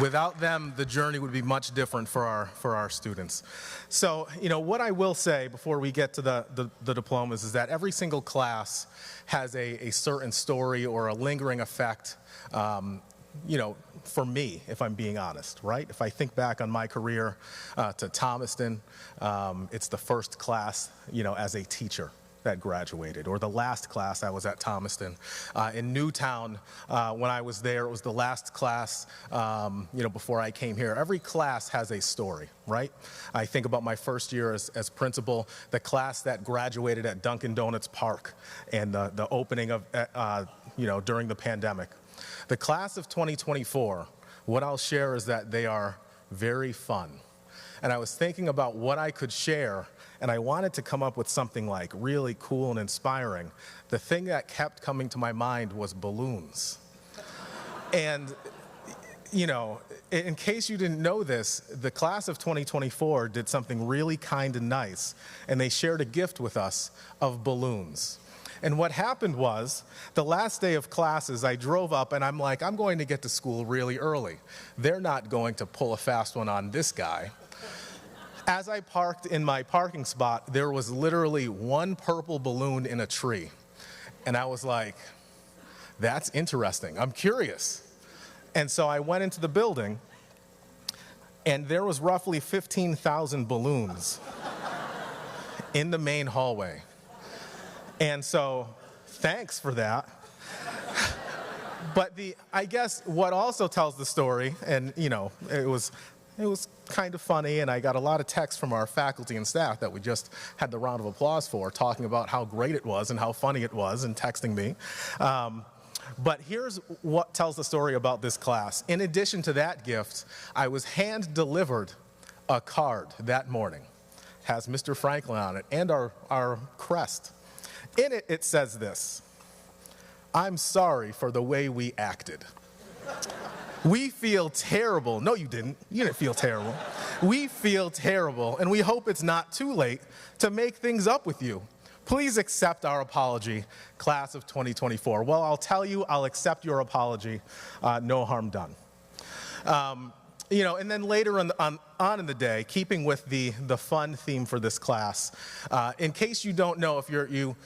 Without them, the journey would be much different for our students. So, what I will say before we get to the diplomas is that every single class has a certain story or a lingering effect, for me, if I'm being honest, right? If I think back on my career to Thomaston, it's the first class, as a teacher that graduated, or the last class I was at Thomaston. In Newtown, when I was there, it was the last class, before I came here. Every class has a story, right? I think about my first year as principal, the class that graduated at Dunkin' Donuts Park, and the opening of, during the pandemic. The class of 2024, what I'll share is that they are very fun. And I was thinking about what I could share, and I wanted to come up with something like really cool and inspiring. The thing that kept coming to my mind was balloons. And, in case you didn't know this, the class of 2024 did something really kind and nice, and they shared a gift with us of balloons. And what happened was, the last day of classes, I drove up and I'm like, I'm going to get to school really early. They're not going to pull a fast one on this guy. As I parked in my parking spot, there was literally one purple balloon in a tree. And I was like, that's interesting. I'm curious. And so I went into the building, and there was roughly 15,000 balloons in the main hallway. And so, thanks for that. But I guess what also tells the story, and it was kind of funny, and I got a lot of texts from our faculty and staff that we just had the round of applause for, talking about how great it was and how funny it was, and texting me. But here's what tells the story about this class. In addition to that gift, I was hand-delivered a card that morning. It has Mr. Franklin on it and our crest. In it, it says this: "I'm sorry for the way we acted. We feel terrible." No, you didn't. You didn't feel terrible. "We feel terrible, and we hope it's not too late to make things up with you. Please accept our apology, class of 2024. Well, I'll tell you, I'll accept your apology. No harm done. And then later on in the day, keeping with the fun theme for this class, in case you don't know, if you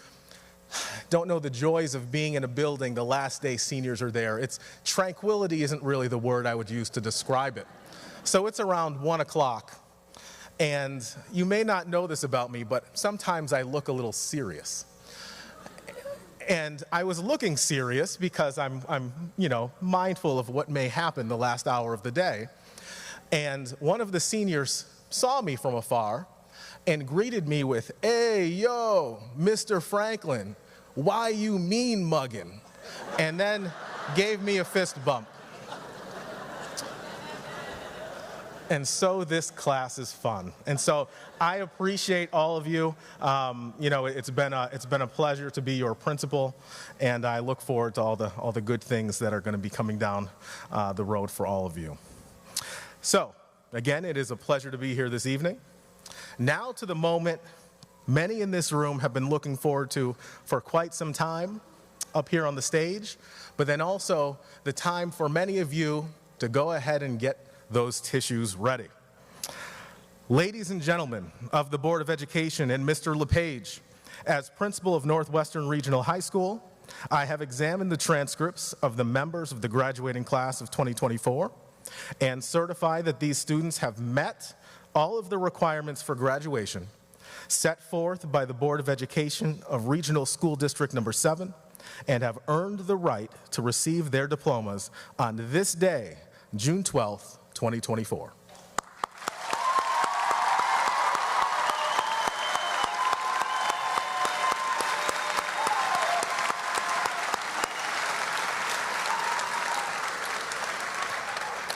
don't know the joys of being in a building the last day seniors are there, tranquility isn't really the word I would use to describe it. So it's around 1 o'clock, and you may not know this about me, but sometimes I look a little serious. And I was looking serious because I'm mindful of what may happen the last hour of the day. And one of the seniors saw me from afar and greeted me with, "Hey, yo, Mr. Franklin, why you mean muggin'?" And then gave me a fist bump. And so this class is fun. And so I appreciate all of you. It's been a pleasure to be your principal, and I look forward to all the good things that are going to be coming down the road for all of you. So, again, it is a pleasure to be here this evening. Now to the moment many in this room have been looking forward to for quite some time up here on the stage, but then also the time for many of you to go ahead and get those tissues ready. Ladies and gentlemen of the Board of Education and Mr. LePage, as principal of Northwestern Regional High School, I have examined the transcripts of the members of the graduating class of 2024 and certify that these students have met all of the requirements for graduation set forth by the Board of Education of Regional School District Number 7 and have earned the right to receive their diplomas on this day, June 12th, 2024.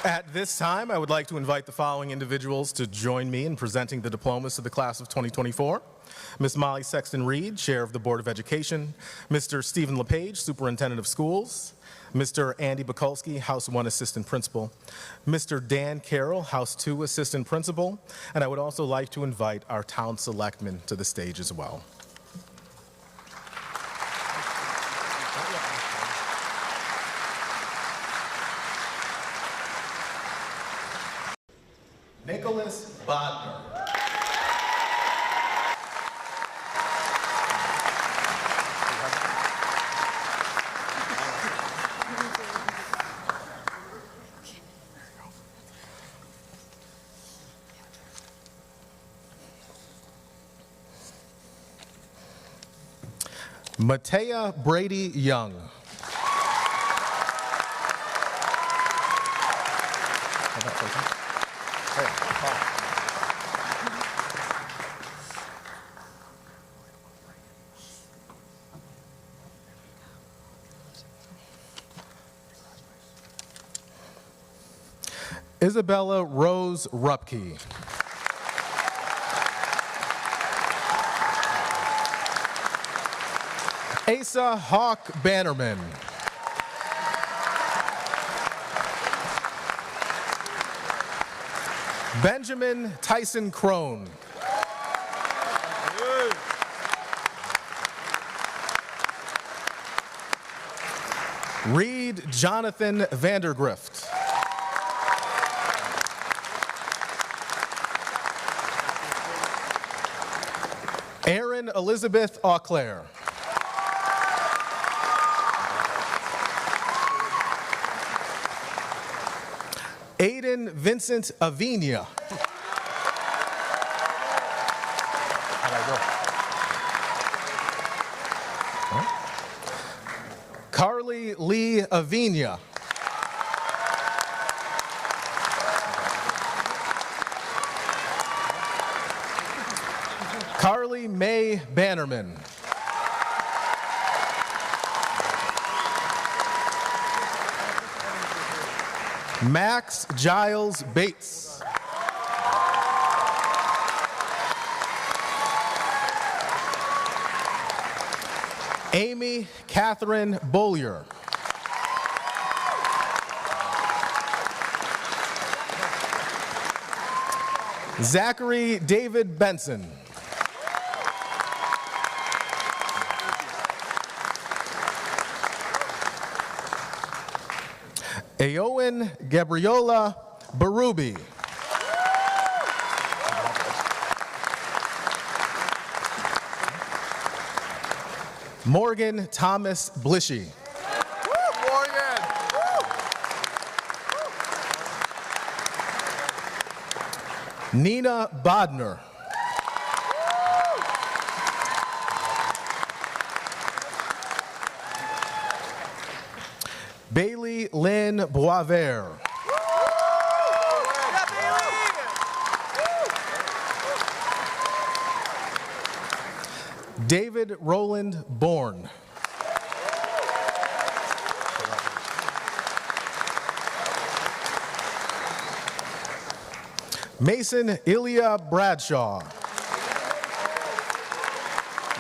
At this time, I would like to invite the following individuals to join me in presenting the diplomas to the class of 2024. Ms. Molly Sexton-Reed, Chair of the Board of Education, Mr. Stephen LePage, Superintendent of Schools, Mr. Andy Bukulski, House 1 Assistant Principal, Mr. Dan Carroll, House 2 Assistant Principal, and I would also like to invite our town selectmen to the stage as well. Nicholas Bodner. Matea Brady Young. Isabella Rose Rupke. Asa Hawk Bannerman. Benjamin Tyson Crone. Reed Jonathan Vandergrift. Erin Elizabeth Auclair. Aiden Vincent Avinia. Carly Lee Avinia. Carly May Bannerman. Max Giles Bates. Amy Catherine Bollier. Zachary David Benson. Aowen Gabriola Barubi. Morgan Thomas Blishy. Nina Bodner. Bailey Lynn Boisvert. David Roland Bourne. Mason Ilya Bradshaw.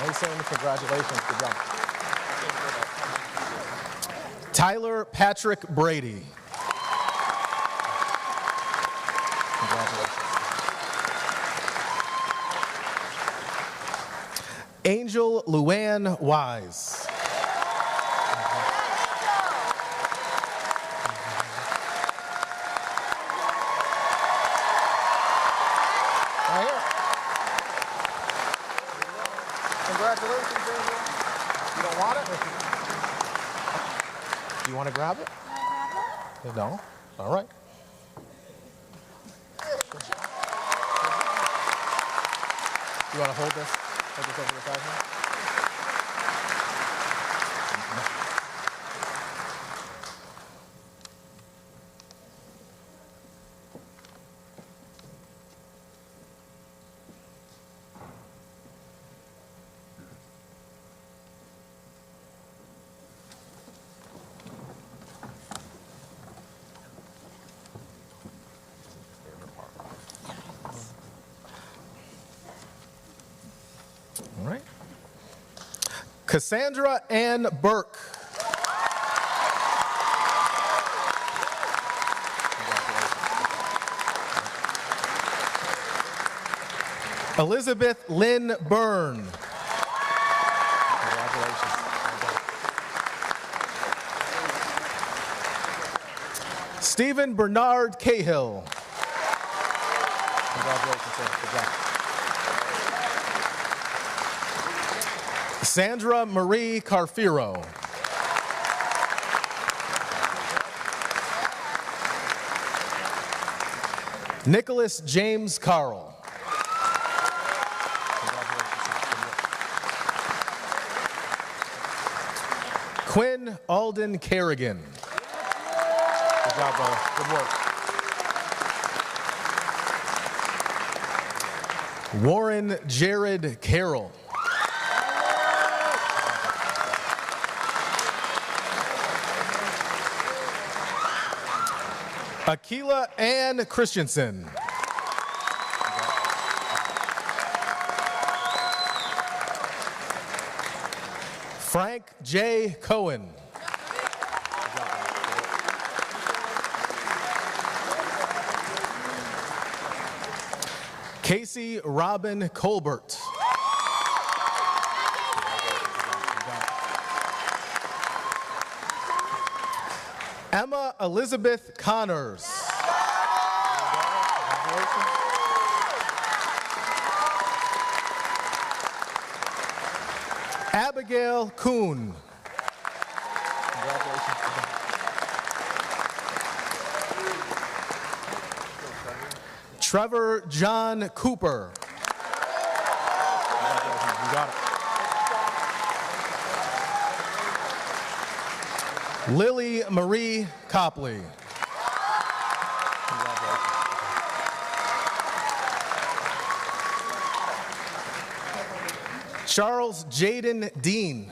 Mason, congratulations. Good job. Tyler Patrick Brady. Congratulations. Angel Luann Wise. Right here. Congratulations, Angel. You don't want it? Do you want to grab it? Can I grab it? No? All right. You want to hold this? Hold this over the side here? Cassandra Ann Burke. Elizabeth Lynn Byrne. Stephen Bernard Cahill. Congratulations, sir. Good job. Sandra Marie Carfiro. Nicholas James Carl. Quinn Alden Kerrigan. Good job, brother. Good work. Warren Jared Carroll. Akila Ann Christensen. Frank J. Cohen. Casey Robin Colbert. Emma Elizabeth Connors. Abigail Kuhn. Trevor John Cooper. You got it. Lily Marie Copley. Charles Jaden Dean.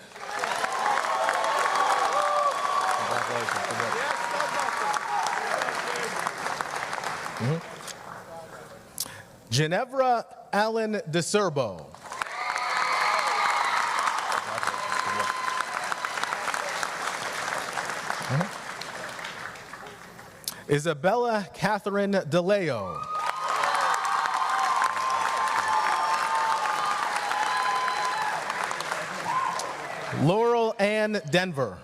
Ginevra Allen DeSerbo. Isabella Catherine DeLeo. Laurel Ann Denver.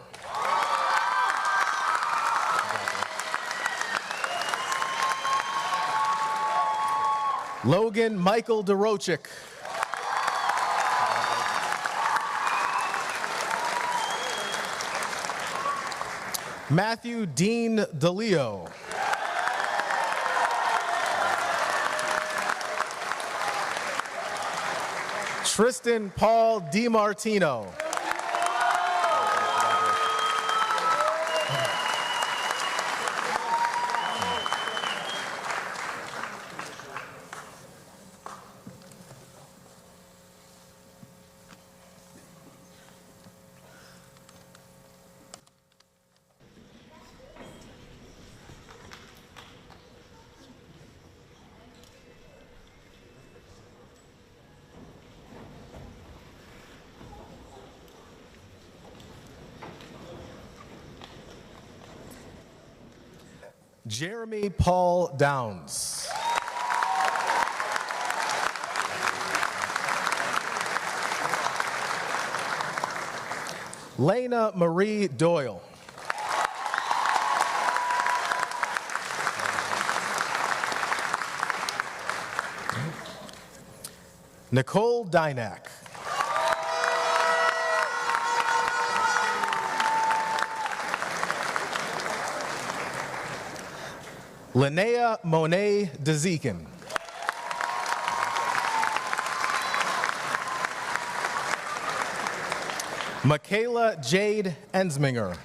Logan Michael DeRochik. Matthew Dean DeLeo. Tristan Paul DiMartino. Jeremy Paul Downs. Lena Marie Doyle. Nicole Dynack. Linnea Monet DeZekin. Michaela Jade Ensminger.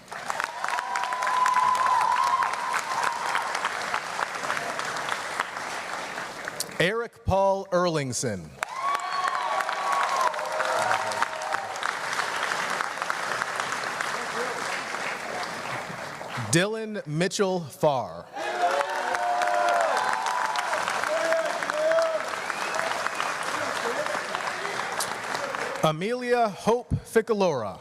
Eric Paul Erlingson. Dylan Mitchell Farr. Amelia Hope Ficalora.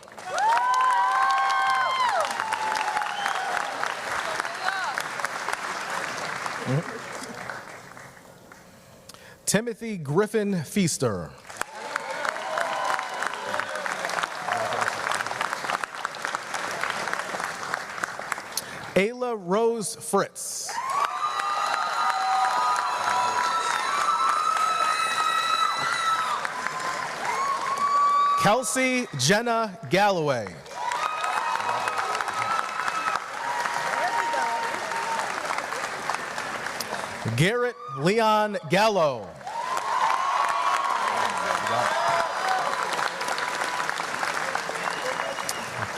Timothy Griffin Feaster. Ayla Rose Fritz. Kelsey Jenna Galloway. Garrett Leon Gallo.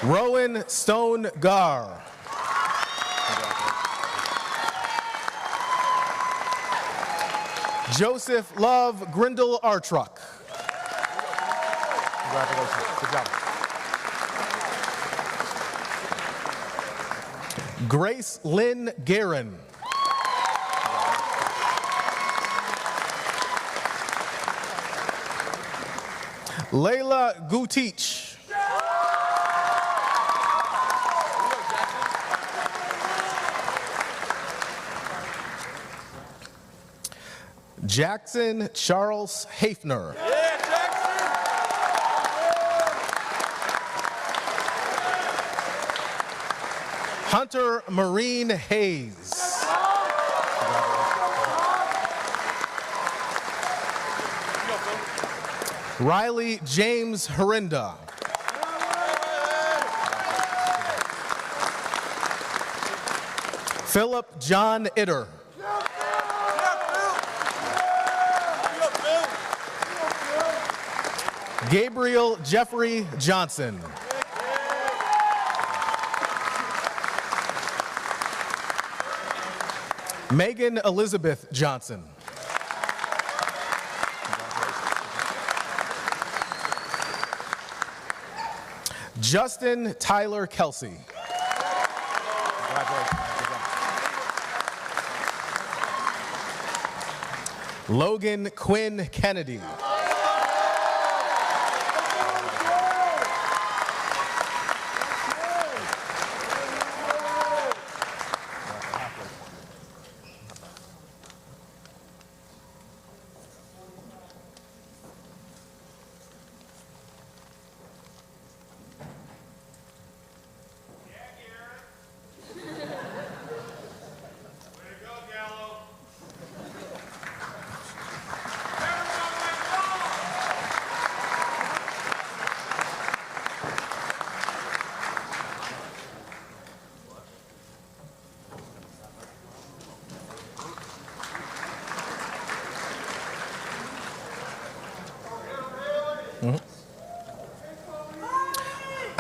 Rowan Stone Gar. Joseph Love Grindle Artruck. Congratulations. Good job. Grace Lynn Guerin. Layla Gutich. Jackson Charles Hafner. Hunter Marine Hayes. Riley James Herinda. Philip John Itter. Gabriel Jeffrey Johnson. Megan Elizabeth Johnson. Justin Tyler Kelsey. Logan Quinn Kennedy.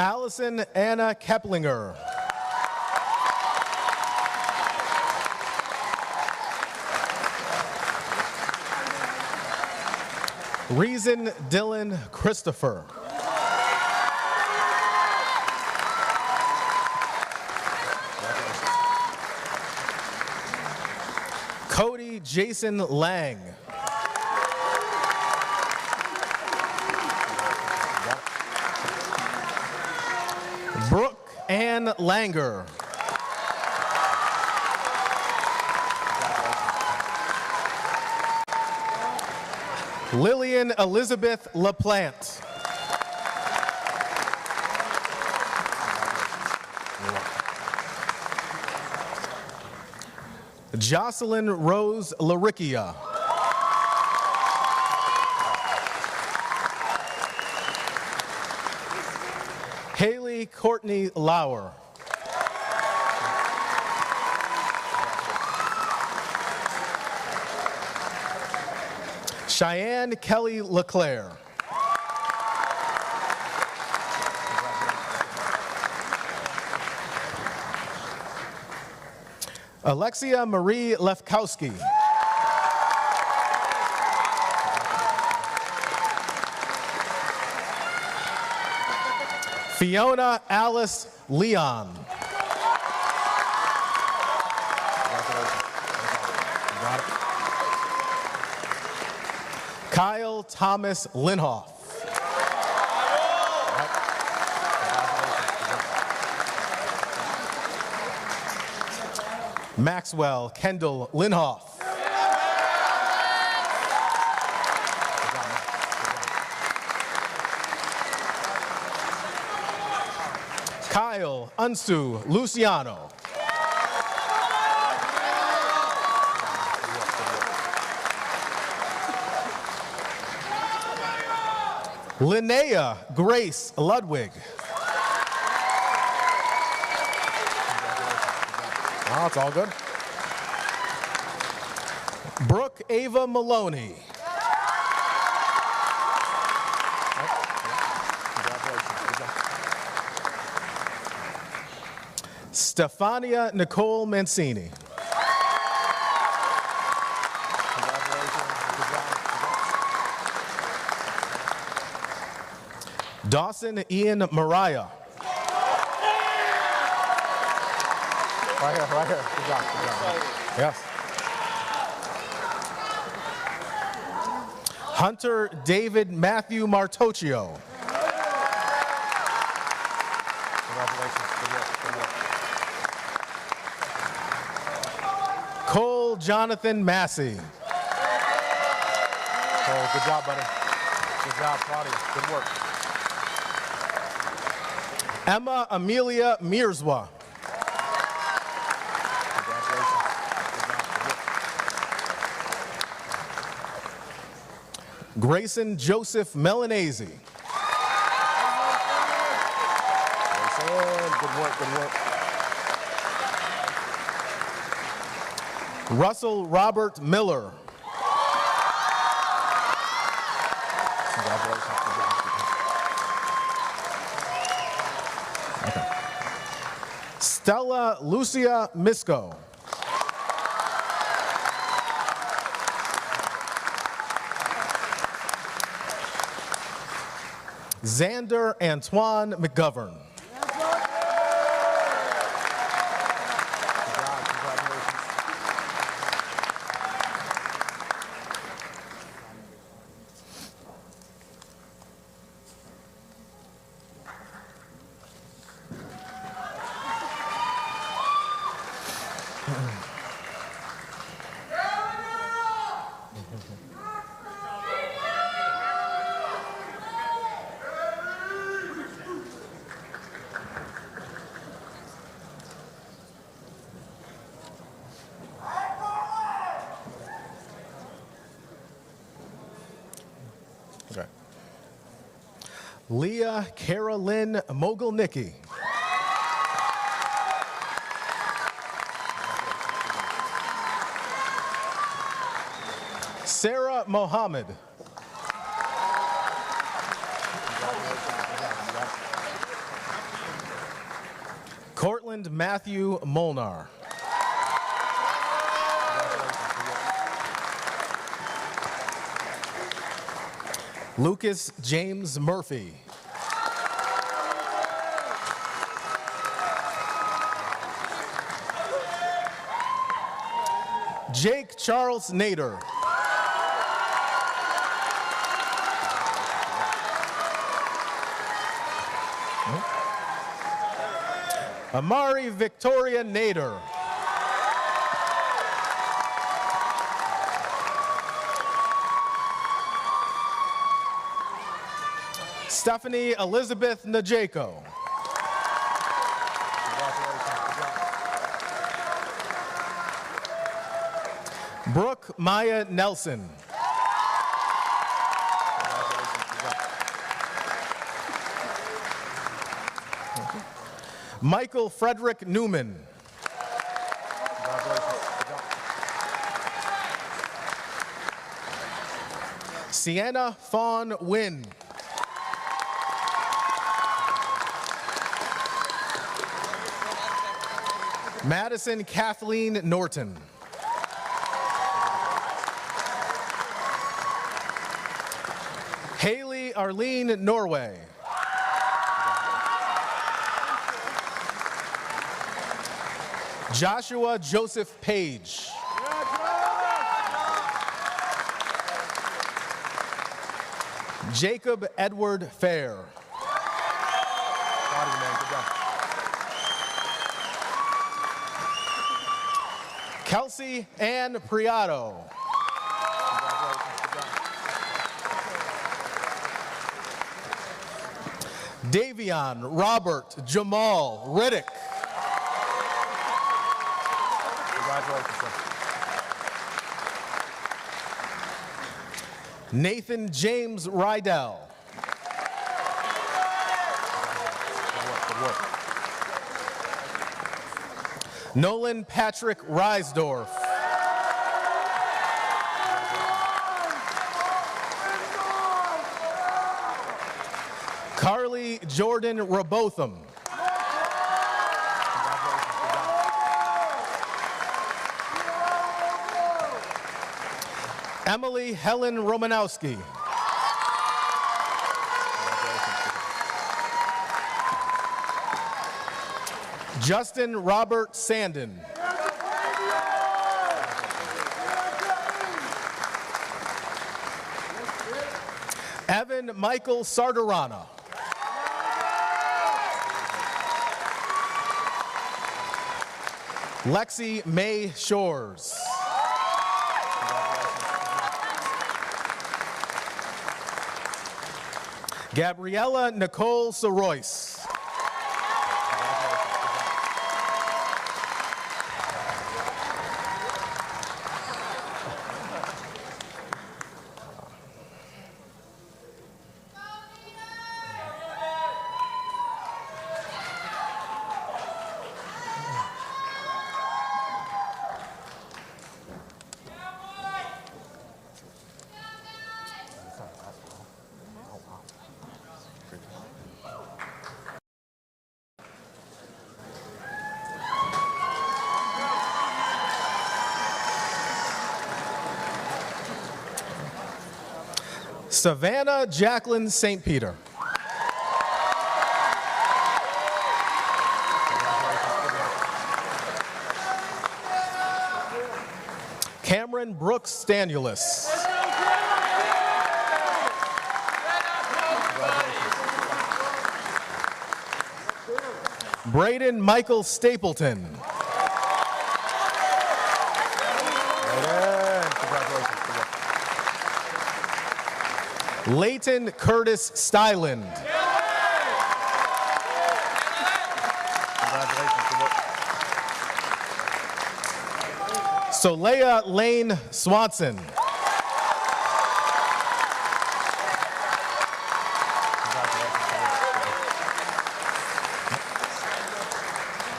Allison Anna Keplinger. Reason Dylan Christopher. Cody Jason Lang. Brooke Ann Langer. Lillian Elizabeth LaPlante. Jocelyn Rose Laricchia. Haley Courtney Lauer. Cheyenne Kelly LeClaire. Alexia Marie Lefkowski. Fiona Alice Leon. Kyle Thomas Linhoff. Maxwell Kendall Linhoff. Kyle Unsu Luciano. Linnea Grace Ludwig. Oh, it's all good. Brooke Ava Maloney. Stefania Nicole Mancini. Dawson Ian Mariah. Right here, right here. Good job, good job. Yes. Hunter David Matthew Martocchio. Congratulations. Good work, good work. Cole Jonathan Massey. Cole, good job, buddy. Good job, Claudia. Good work. Emma Amelia Mirzwa. Grayson Joseph Melanese. Grayson, good work, good work. Russell Robert Miller. Congratulations. Okay. Stella Lucia Misco. Xander Antoine McGovern. Okay. Leah Carolyn Mogilnicki. Sarah Mohammed. Cortland Matthew Molnar. Lucas James Murphy. Jake Charles Nader. Amari Victoria Nader. Stephanie Elizabeth Najeko. Brooke Maya Nelson. Michael Frederick Newman. Sienna Fawn Wynn. Madison Kathleen Norton. Haley Arlene Norway. Joshua Joseph Page. Jacob Edward Fair. Kelsey Ann Priato. Davion Robert Jamal Riddick. Congratulations, sir. Nathan James Rydell. Good work. Nolan Patrick Reisdorf. Carly Jordan Robotham. Emily Helen Romanowski. Justin Robert Sandin. Evan Michael Sardarana. Lexi May Shores. Gabriella Nicole Soroyce. Savannah Jacqueline St. Peter. Cameron Brooks Stanulis. Braden Michael Stapleton. Leighton Curtis Styland. Solea Lane Swanson.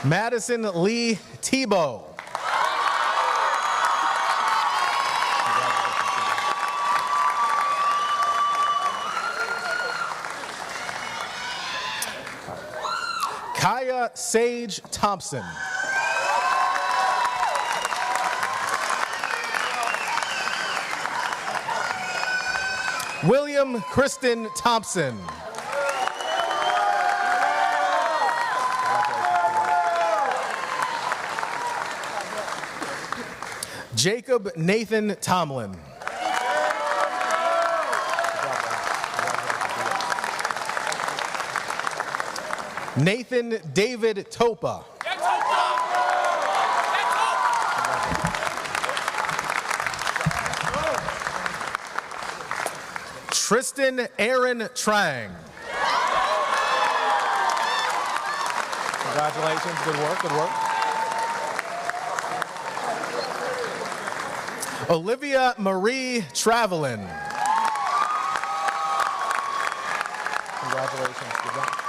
Madison Lee Tebow. Kaya Sage Thompson. William Kristen Thompson. Jacob Nathan Tomlin. Nathan David Topa. Tristan Aaron Trang. Congratulations, good work, good work. Olivia Marie Travelin. Congratulations, good job.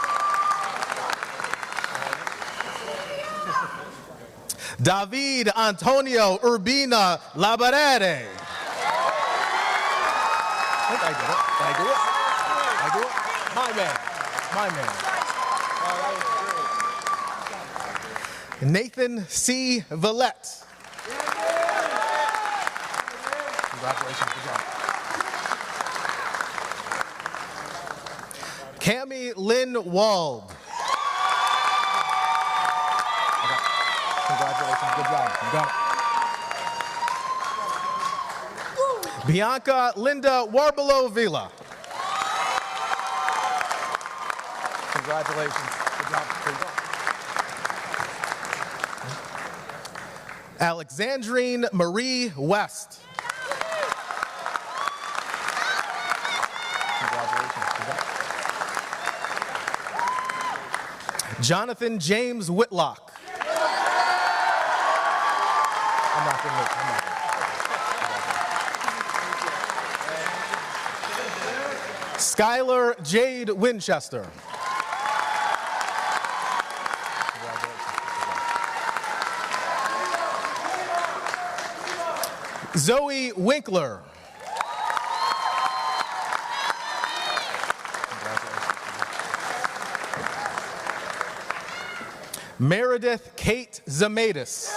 David Antonio Urbina Labarere. I think I did it. Did I do it? I do it? My man. My man. Oh, Nathan C. Villette. congratulations, good job. Cami Lynn Wald. Congratulations, good job. You got it. Bianca Linda Warbelo Vila. Congratulations, good job. Good job. Alexandrine Marie West. Jonathan James Whitlock. I'm not gonna look. Skylar Jade Winchester. Zoe Winkler. Meredith Kate Zamatis.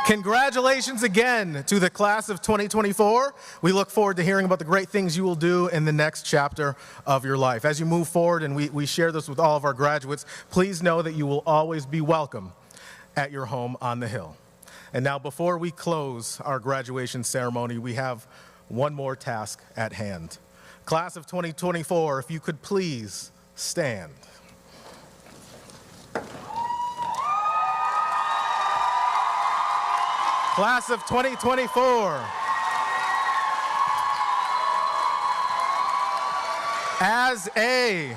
Congratulations again to the class of 2024. We look forward to hearing about the great things you will do in the next chapter of your life. As you move forward, and we share this with all of our graduates, please know that you will always be welcome at your home on the Hill. And now, before we close our graduation ceremony, we have one more task at hand. Class of 2024, if you could please stand. Class of 2024. As a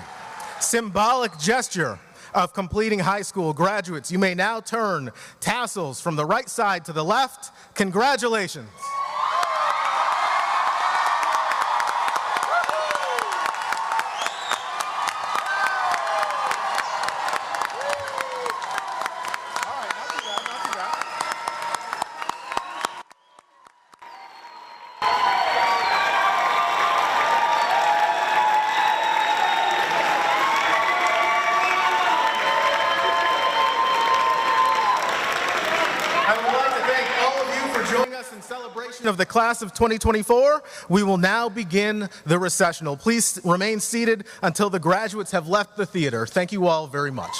symbolic gesture of completing high school, graduates, you may now turn tassels from the right side to the left. Congratulations. Of the class of 2024, we will now begin the recessional. Please remain seated until the graduates have left the theater. Thank you all very much.